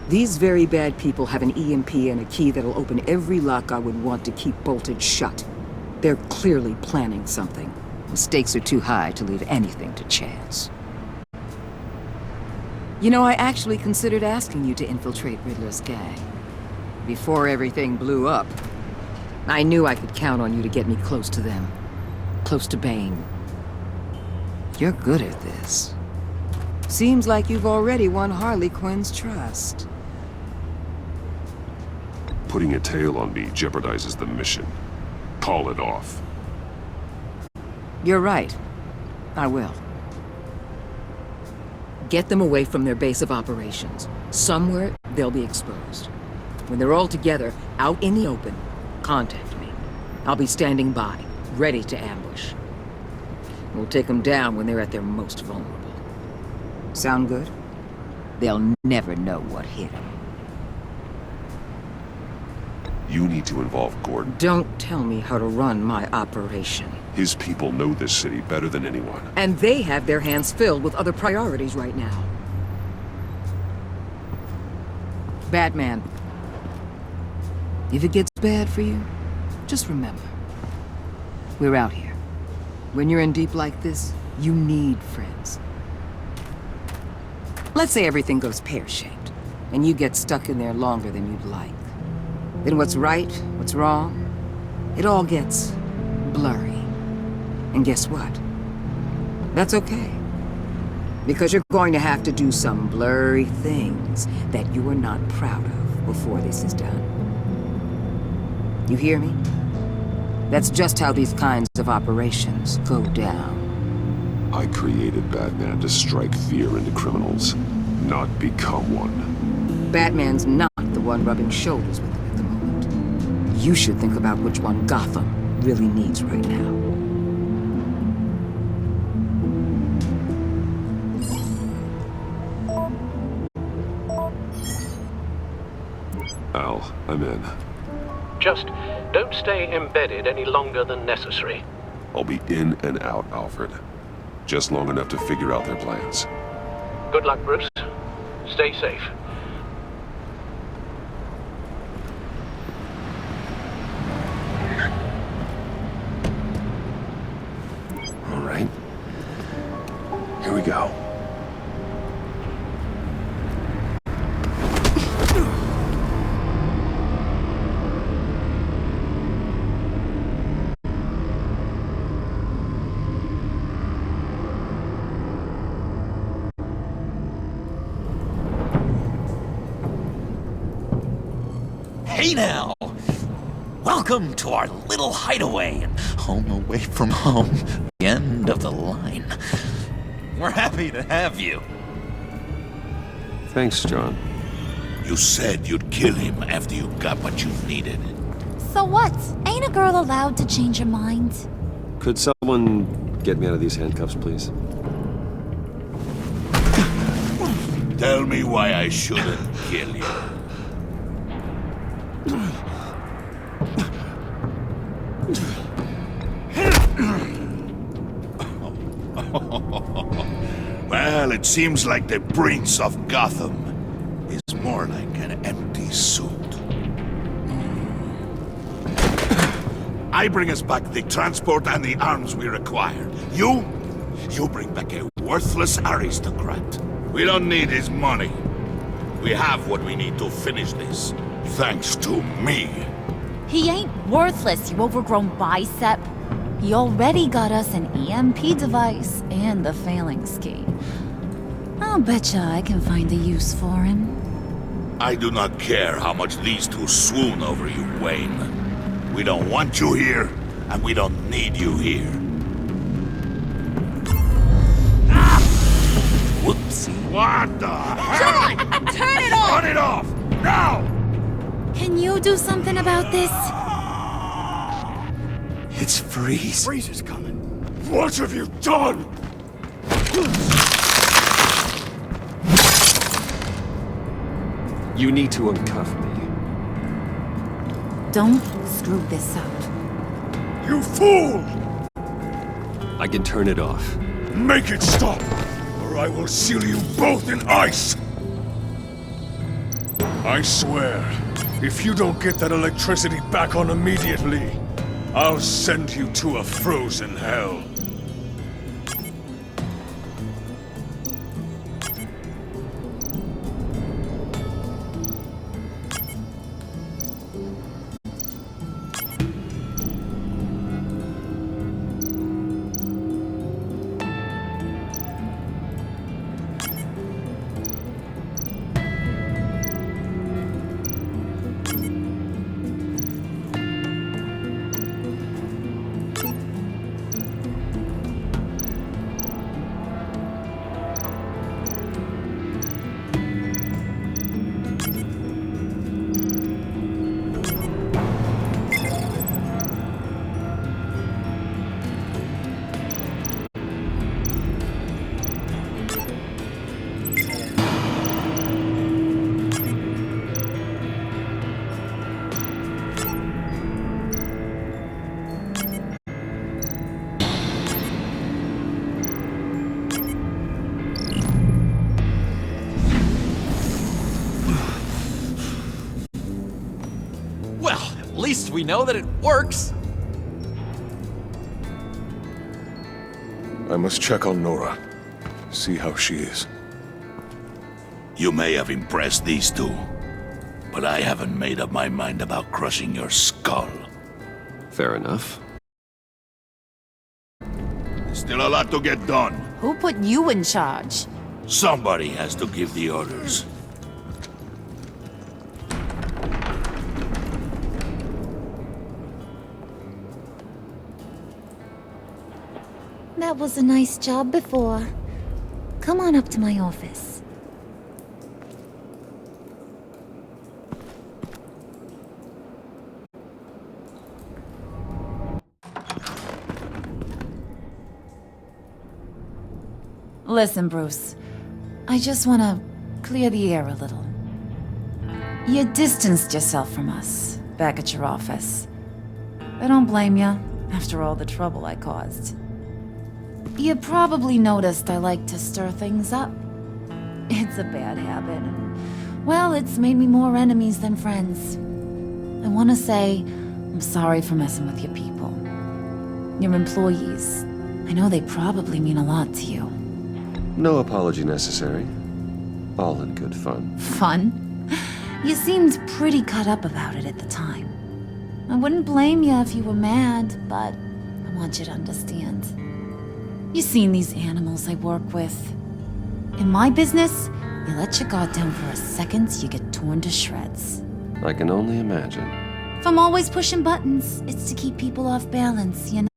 these very bad people have an EMP and a key that'll open every lock I would want to keep bolted shut. They're clearly planning something. The stakes are too high to leave anything to chance. You know, I actually considered asking you to infiltrate Riddler's gang. Before everything blew up, I knew I could count on you to get me close to them. Close to Bane. You're good at this. Seems like you've already won Harley Quinn's trust. Putting a tail on me jeopardizes the mission. Call it off. You're right. I will. Get them away from their base of operations. Somewhere, they'll be exposed. When they're all together, out in the open, contact me. I'll be standing by, ready to ambush. We'll take them down when they're at their most vulnerable. Sound good? They'll never know what hit them. You need to involve Gordon. Don't tell me how to run my operation. His people know this city better than anyone. And they have their hands filled with other priorities right now. Batman. If it gets bad for you, just remember. We're out here. When you're in deep like this, you need friends. Let's say everything goes pear-shaped, and you get stuck in there longer than you'd like. Then what's right, what's wrong, it all gets blurry. And guess what? That's okay. Because you're going to have to do some blurry things that you are not proud of before this is done. You hear me? That's just how these kinds of operations go down. I created Batman to strike fear into criminals, not become one. Batman's not the one rubbing shoulders with him at the moment. You should think about which one Gotham really needs right now. Al, I'm in. Just don't stay embedded any longer than necessary. I'll be in and out, Alfred. Just long enough to figure out their plans. Good luck, Bruce. Stay safe. All right. Here we go. Hey now! Welcome to our little hideaway and home away from home, the end of the line. We're happy to have you. Thanks, John. You said you'd kill him after you got what you needed. So what? Ain't a girl allowed to change her mind? Could someone get me out of these handcuffs, please? Tell me why I shouldn't kill you. Well, it seems like the Prince of Gotham is more like an empty suit. I bring us back the transport and the arms we require. You bring back a worthless aristocrat. We don't need his money. We have what we need to finish this, thanks to me. He ain't worthless, you overgrown bicep. He already got us an EMP device and the phalanx key. I'll betcha I can find a use for him. I do not care how much these two swoon over you, Wayne. We don't want you here, and we don't need you here. Ah! Whoopsie. What the hell? John! Turn it off! Turn it off! Now! Can you do something about this? It's Freeze. Freeze is coming. What have you done? You need to uncuff me. Don't screw this up. You fool! I can turn it off. Make it stop, or I will seal you both in ice! I swear, if you don't get that electricity back on immediately, I'll send you to a frozen hell. At least we know that it works. I must check on Nora. See how she is. You may have impressed these two, but I haven't made up my mind about crushing your skull. Fair enough. There's still a lot to get done. Who put you in charge? Somebody has to give the orders. That was a nice job before. Come on up to my office. Listen, Bruce. I just want to clear the air a little. You distanced yourself from us back at your office. I don't blame you, after all the trouble I caused. You probably noticed I like to stir things up. It's a bad habit, and, well, it's made me more enemies than friends. I want to say I'm sorry for messing with your people. Your employees. I know they probably mean a lot to you. No apology necessary. All in good fun. Fun? You seemed pretty cut up about it at the time. I wouldn't blame you if you were mad, but I want you to understand. You've seen these animals I work with. In my business, you let your guard down for a second, you get torn to shreds. I can only imagine. If I'm always pushing buttons, it's to keep people off balance, you know?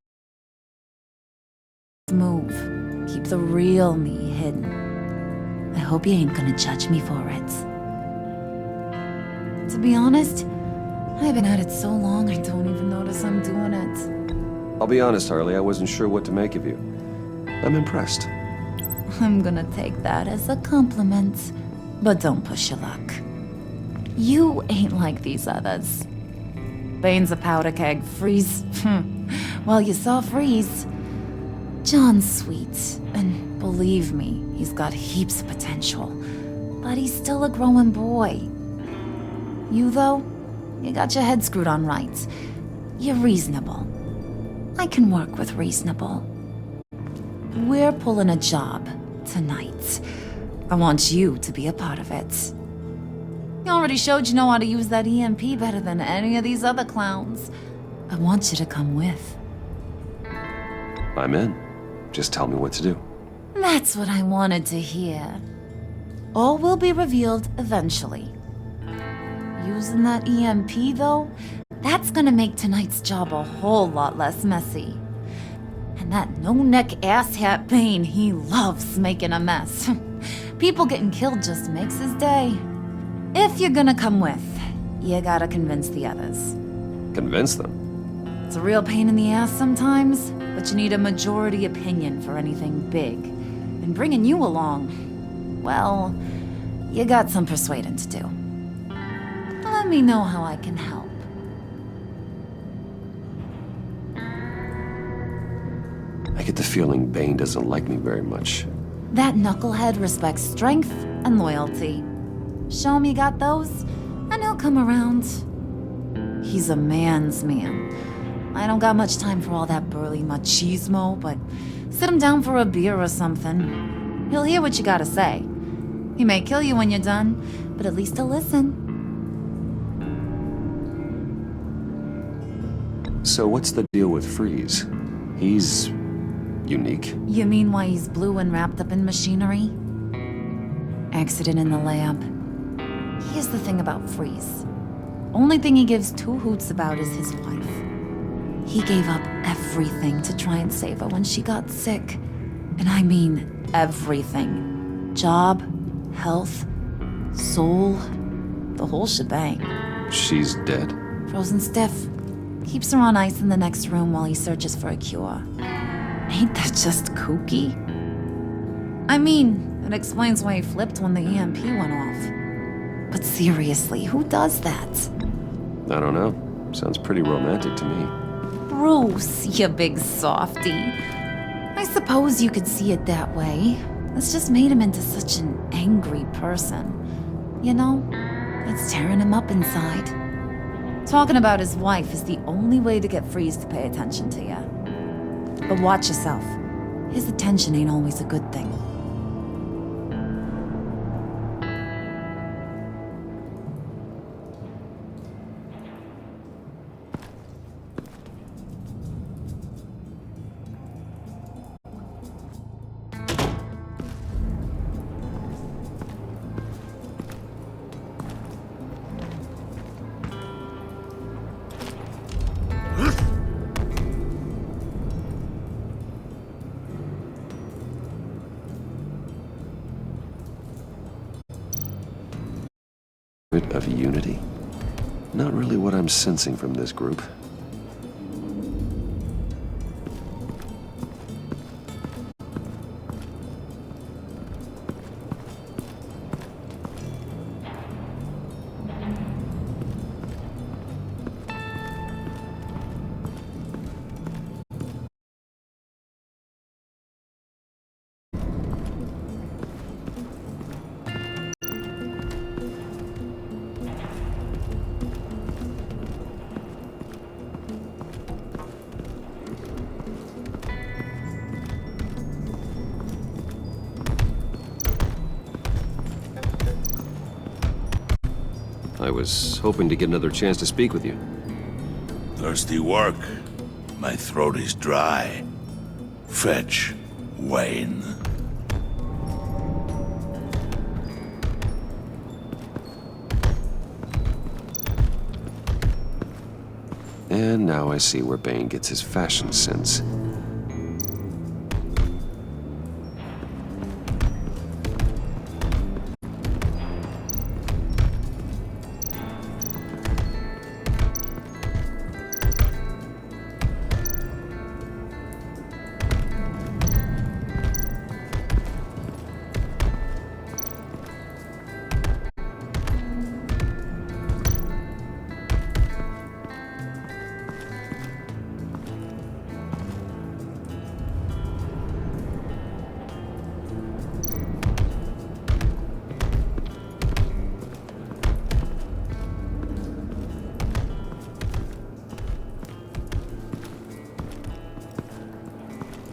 Move. Keep the real me hidden. I hope you ain't gonna judge me for it. To be honest, I've been at it so long I don't even notice I'm doing it. I'll be honest, Harley, I wasn't sure what to make of you. I'm impressed. I'm gonna take that as a compliment. But don't push your luck. You ain't like these others. Bane's a powder keg. Freeze. Well, you saw Freeze. John's sweet, and believe me, he's got heaps of potential. But he's still a growing boy. You, though, you got your head screwed on right. You're reasonable. I can work with reasonable. We're pulling a job tonight. I want you to be a part of it. You already showed you know how to use that EMP better than any of these other clowns. I want you to come with. I'm in. Just tell me what to do. That's what I wanted to hear. All will be revealed eventually. Using that EMP, though, that's gonna make tonight's job a whole lot less messy. And that no-neck asshat Bane, he loves making a mess. People getting killed just makes his day. If you're gonna come with, you gotta convince the others. Convince them? It's a real pain in the ass sometimes, but you need a majority opinion for anything big. And bringing you along, well, you got some persuading to do. Let me know how I can help. I get the feeling Bane doesn't like me very much. That knucklehead respects strength and loyalty. Show him you got those, and he'll come around. He's a man's man. I don't got much time for all that burly machismo, but sit him down for a beer or something. He'll hear what you gotta say. He may kill you when you're done, but at least he'll listen. So what's the deal with Freeze? He's unique. You mean why he's blue and wrapped up in machinery? Accident in the lab. Here's the thing about Freeze. Only thing he gives two hoots about is his wife. He gave up everything to try and save her when she got sick. And I mean everything. Job, health, soul, the whole shebang. She's dead? Frozen stiff. Keeps her on ice in the next room while he searches for a cure. Ain't that just kooky? I mean, it explains why he flipped when the EMP went off. But seriously, who does that? I don't know. Sounds pretty romantic to me. Bruce, you big softy. I suppose you could see it that way. It's just made him into such an angry person. You know, it's tearing him up inside. Talking about his wife is the only way to get Freeze to pay attention to you. But watch yourself. His attention ain't always a good thing. Of unity? Not really what I'm sensing from this group. I was hoping to get another chance to speak with you. Thirsty work. My throat is dry. Fetch, Wayne. And now I see where Bane gets his fashion sense.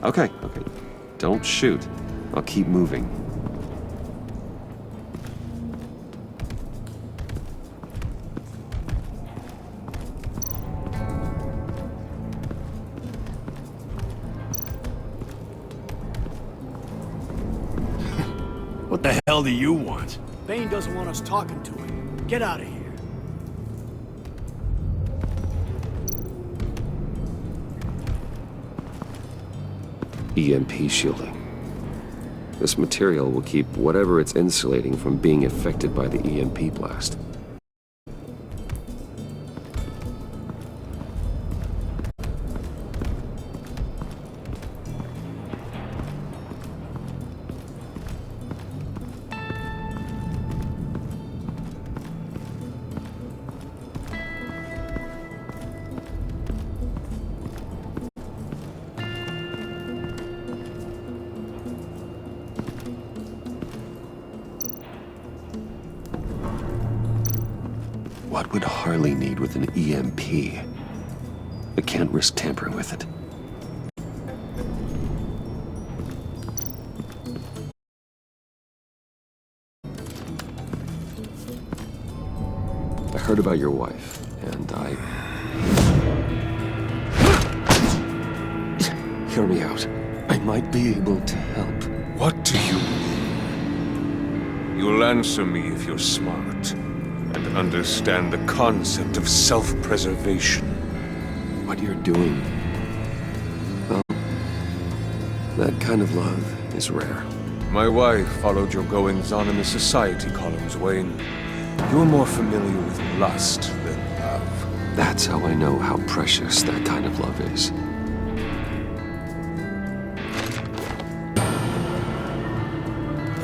Okay. Don't shoot. I'll keep moving. What the hell do you want? Bane doesn't want us talking to him. Get out of here. EMP shielding. This material will keep whatever it's insulating from being affected by the EMP blast. What would Harley need with an EMP? I can't risk tampering with it. I heard about your wife, and Hear me out. I might be able to help. What do you mean? You'll answer me if you're smart and understand the concept of self-preservation. What you're doing, well, that kind of love is rare. My wife followed your goings-on in the society columns, Wayne. You're more familiar with lust than love. That's how I know how precious that kind of love is.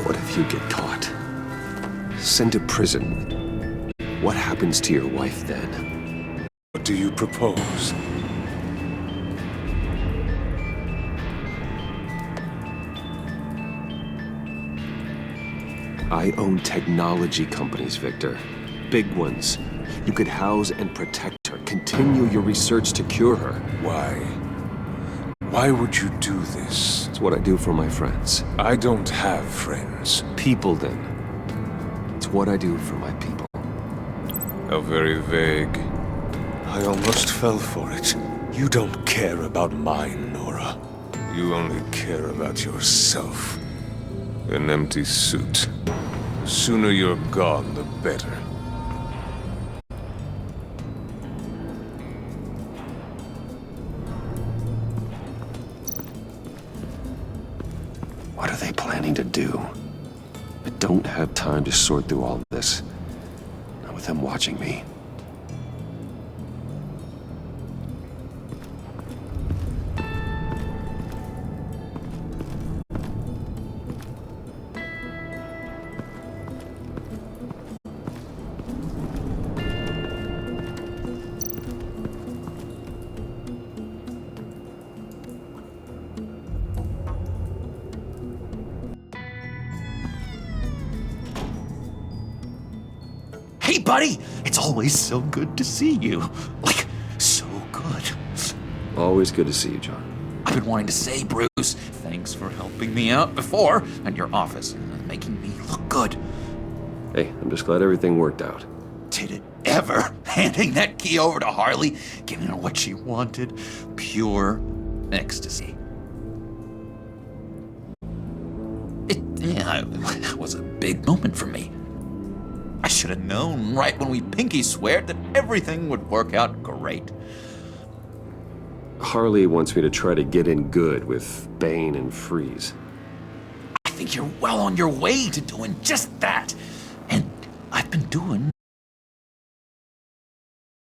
What if you get caught? Sent to prison? What happens to your wife then? What do you propose? I own technology companies, Victor. Big ones. You could house and protect her. Continue your research to cure her. Why? Why would you do this? It's what I do for my friends. I don't have friends. People, then. It's what I do for my people. How very vague. I almost fell for it. You don't care about mine, Nora. You only care about yourself. An empty suit. The sooner you're gone, the better. What are they planning to do? I don't have time to sort through all this. Not with them watching me. Hey, buddy! It's always so good to see you. Like, so good. Always good to see you, John. I've been wanting to say, Bruce, thanks for helping me out before at your office, making me look good. Hey, I'm just glad everything worked out. Did it ever? Handing that key over to Harley, giving her what she wanted. Pure ecstasy. It was a big moment for me. I should have known right when we pinky sweared that everything would work out great. Harley wants me to try to get in good with Bane and Freeze. I think you're well on your way to doing just that. And I've been doing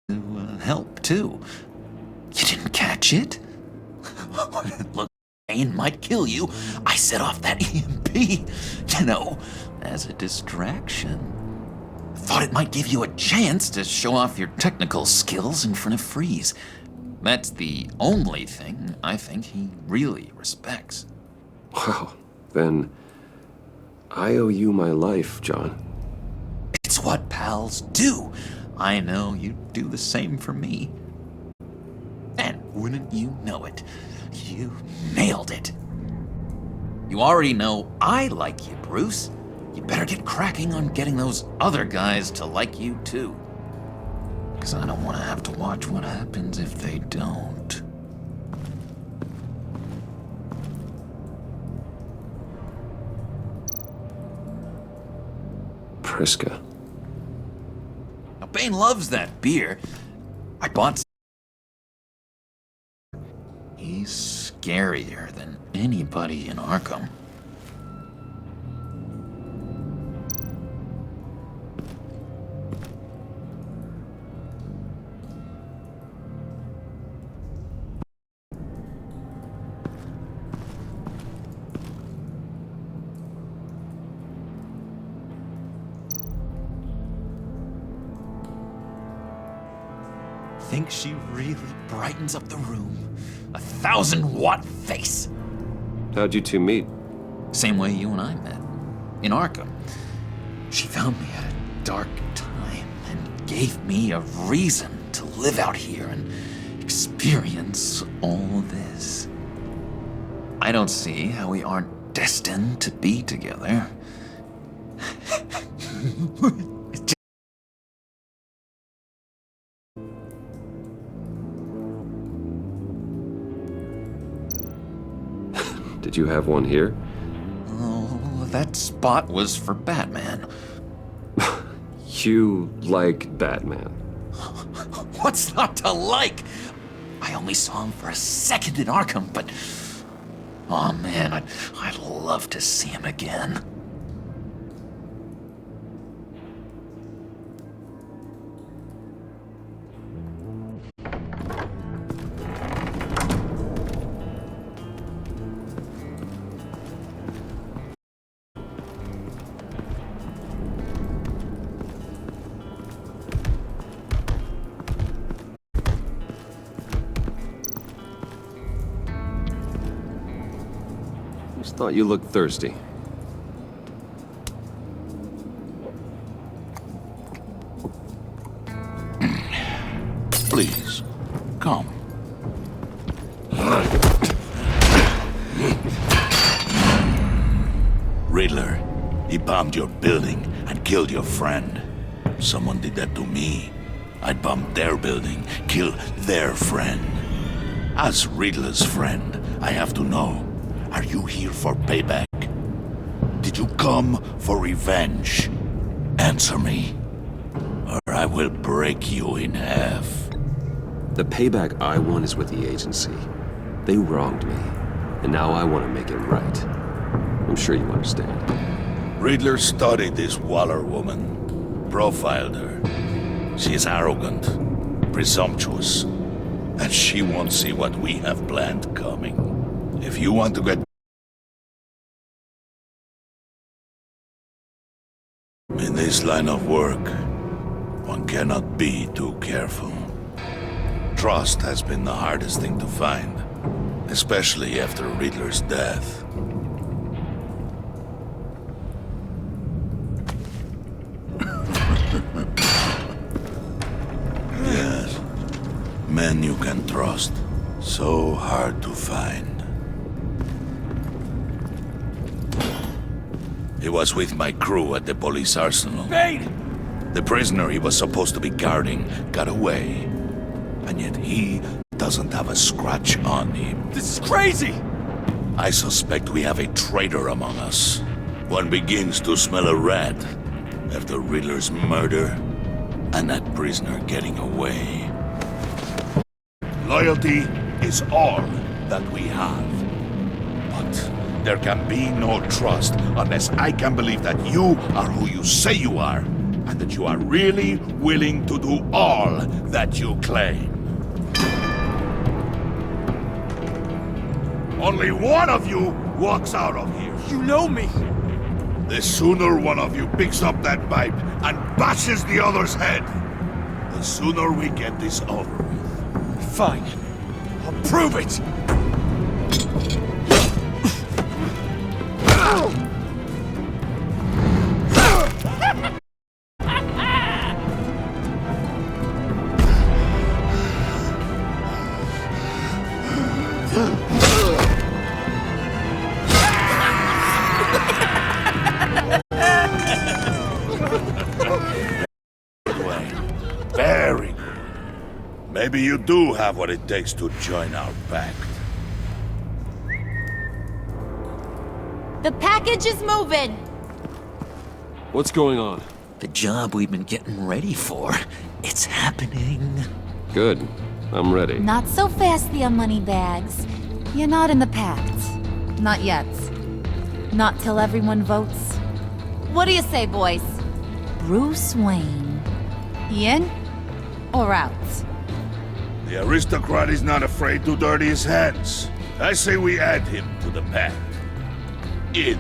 to help, too. You didn't catch it? Look, Bane might kill you. I set off that EMP, you know, as a distraction. Thought it might give you a chance to show off your technical skills in front of Freeze. That's the only thing I think he really respects. Wow, then I owe you my life, John. It's what pals do. I know you'd do the same for me. And wouldn't you know it, you nailed it. You already know I like you, Bruce. You better get cracking on getting those other guys to like you too. Because I don't want to have to watch what happens if they don't. Priska. Now, Bane loves that beer. I bought. He's scarier than anybody in Arkham. Think she really brightens up the room. 1,000-watt face. How'd you two meet? Same way you and I met. In Arkham. She found me at a dark time and gave me a reason to live out here and experience all this. I don't see how we aren't destined to be together. Did you have one here? Oh, that spot was for Batman. You like Batman? What's not to like? I only saw him for a second in Arkham, but... oh man, I'd love to see him again. Just thought you looked thirsty. Please, come. Riddler, he bombed your building and killed your friend. Someone did that to me. I'd bomb their building, kill their friend. As Riddler's friend, I have to know, are you here for payback? Did you come for revenge? Answer me, or I will break you in half. The payback I want is with the agency. They wronged me, and now I want to make it right. I'm sure you understand. Riddler studied this Waller woman, profiled her. She is arrogant, presumptuous, and she won't see what we have planned coming. If you want to get in this line of work, one cannot be too careful. Trust has been the hardest thing to find, especially after Riddler's death. Yes, men you can trust, so hard to find. He was with my crew at the police arsenal. Bane! The prisoner he was supposed to be guarding got away. And yet he doesn't have a scratch on him. This is crazy! I suspect we have a traitor among us. One begins to smell a rat after Riddler's murder and that prisoner getting away. Loyalty is all that we have. But there can be no trust unless I can believe that you are who you say you are, and that you are really willing to do all that you claim. Only one of you walks out of here. You know me! The sooner one of you picks up that pipe and bashes the other's head, the sooner we get this over with. Fine. I'll prove it! Very good. Maybe you do have what it takes to join our pact. The package is moving! What's going on? The job we've been getting ready for. It's happening. Good. I'm ready. Not so fast, the Moneybags. You're not in the Pact. Not yet. Not till everyone votes. What do you say, boys? Bruce Wayne. In or out? The aristocrat is not afraid to dirty his hands. I say we add him to the pact. In.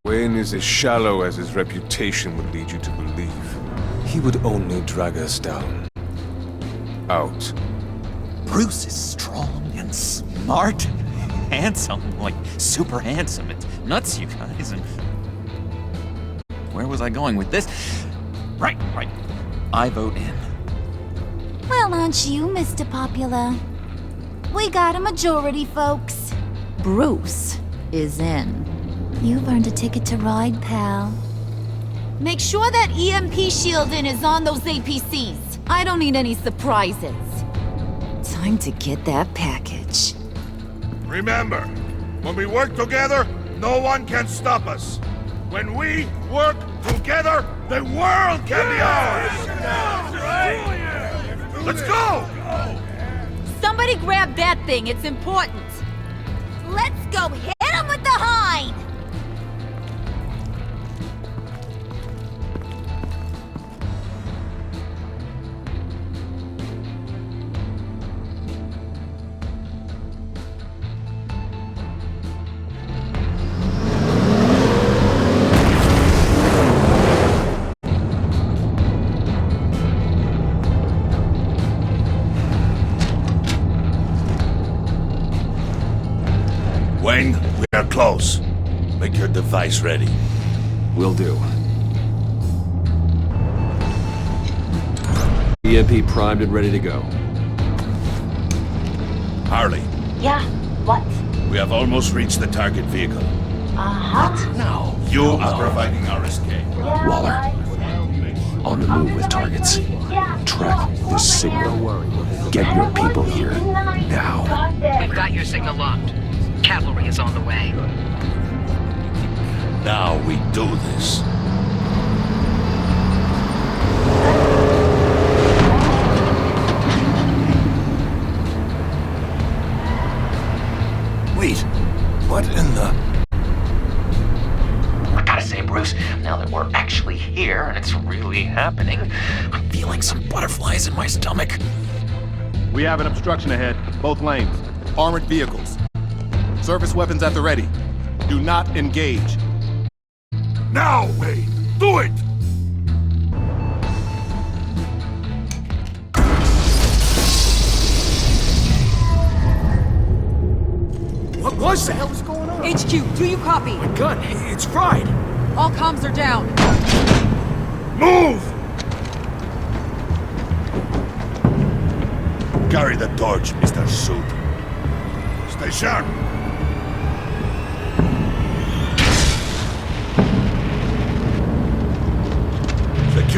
Wayne is as shallow as his reputation would lead you to believe. He would only drag us down. Out. Bruce is strong and smart and handsome, like super handsome. It's nuts, you guys. And where was I going with this? Right. I vote in. Well, aren't you, Mr. Popular? We got a majority, folks. Bruce is in. You've earned a ticket to ride, pal. Make sure that EMP shielding is on those APCs. I don't need any surprises. Time to get that package. Remember, when we work together, no one can stop us. When we work together, the world can be ours! Let's go! Somebody grab that thing, it's important. Let's go hit him with the hind! Wayne, we are close. Make your device ready. Will do. EMP primed and ready to go. Harley, Yeah, what? we have almost reached the target vehicle. Uh-huh. Now, you are providing our escape. Waller. On the move with targets. Track this signal. Get your people here. Now. We've got your signal locked. Cavalry is on the way. Now we do this. Wait, what in the... I gotta say, Bruce, now that we're actually here and it's really happening, I'm feeling some butterflies in my stomach. We have an obstruction ahead, both lanes. Armored vehicles. Service weapons at the ready. Do not engage. Now, Wayne! Do it! What was that? What the hell is going on? HQ, do you copy? My gun, it's fried. All comms are down. Move! Carry the torch, Mr. Suit. Stay sharp.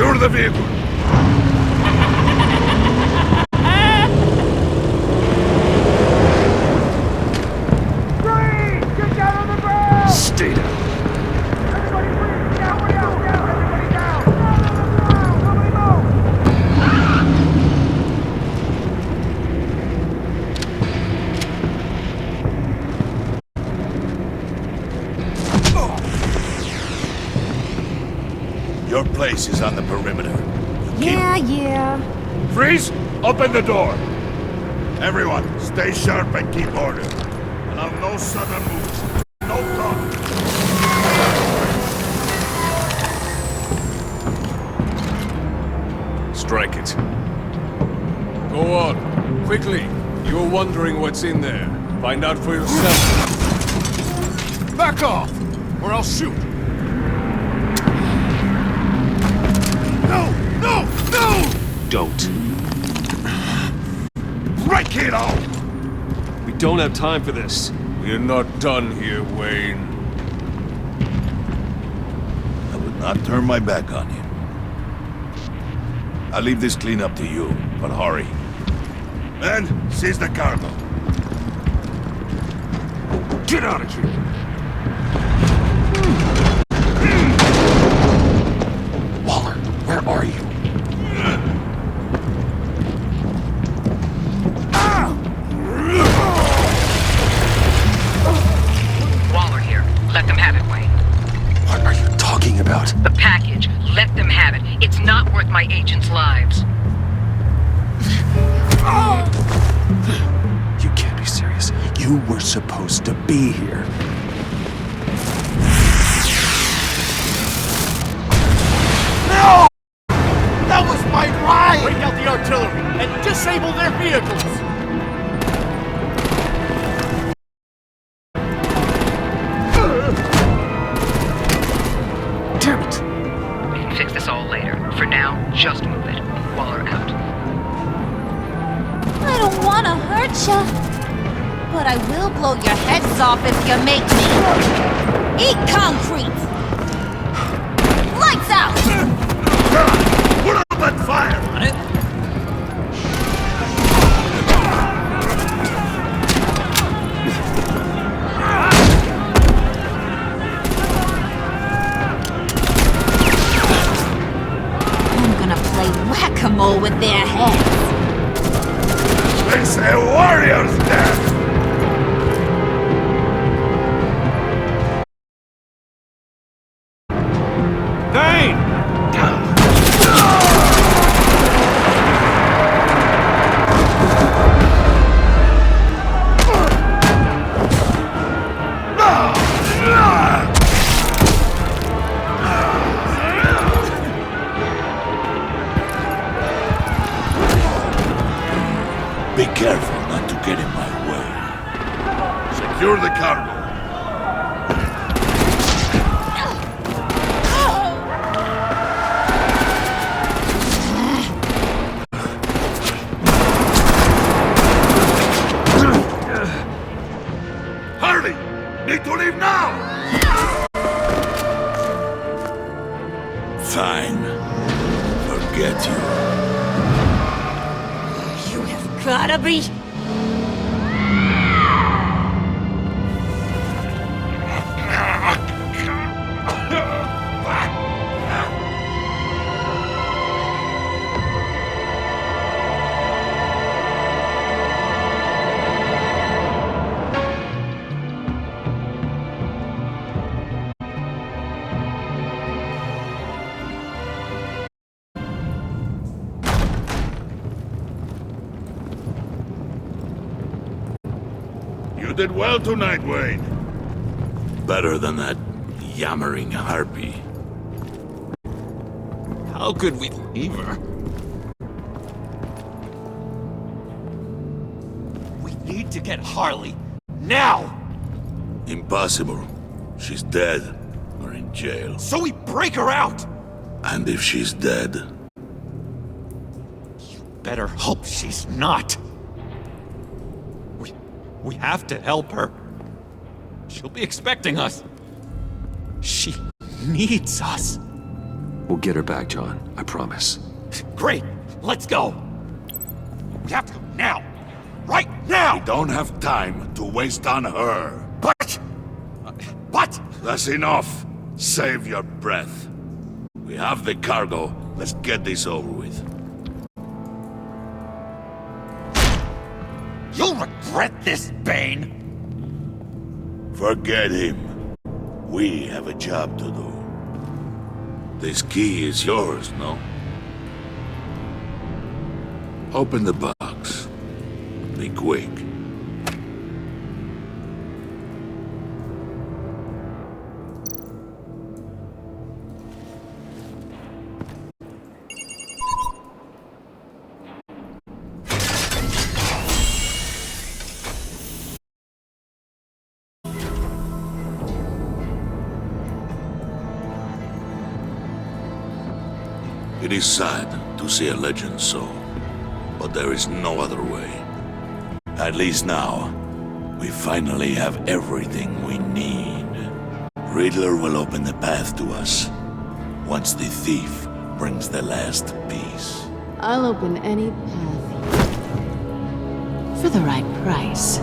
Secure the vehicle! Stay down. Your place is on the perimeter. Yeah. Freeze! Open the door! Everyone, stay sharp and keep order. Allow no sudden moves. No talk. Strike it. Go on. Quickly. You're wondering what's in there. Find out for yourself. Back off, or I'll shoot. No! Don't. Break it all! We don't have time for this. We're not done here, Wayne. I would not turn my back on you. I'll leave this cleanup to you, but hurry. Men, seize the cargo. Get out of here! Waller, where are you? Waller here. Let them have it, Wayne. What are you talking about? The package. Let them have it. It's not worth my agents' lives. You can't be serious. You were supposed to be here. No! That was my right! Break out the artillery and disable their vehicles! Damn it! We can fix this all later. For now, just move it. Waller out. I don't want to hurt ya, but I will blow your heads off if you make me. Eat concrete! Lights out! Put up that fire! On it? I'm gonna play whack-a-mole with their heads. It's a warrior's death! Vane! Be careful not to get in my way. Secure the cargo. Hurry! Need to leave now! Fine. Forget you. You have gotta be... You did well tonight, Wayne. Better than that yammering harpy. How could we leave her? We need to get Harley. Now! Impossible. She's dead or in jail. So we break her out! And if she's dead, Better hope she's not. We have to help her. She'll be expecting us. She needs us. We'll get her back, John. I promise. Great! Let's go! We have to go now! Right now! We don't have time to waste on her. But... What? That's enough. Save your breath. We have the cargo. Let's get this over with. You'll regret this, Bane! Forget him. We have a job to do. This key is yours, no? Open the box. Be quick. It is sad to see a legend so, but there is no other way. At least now, we finally have everything we need. Riddler will open the path to us, once the thief brings the last piece. I'll open any path for the right price.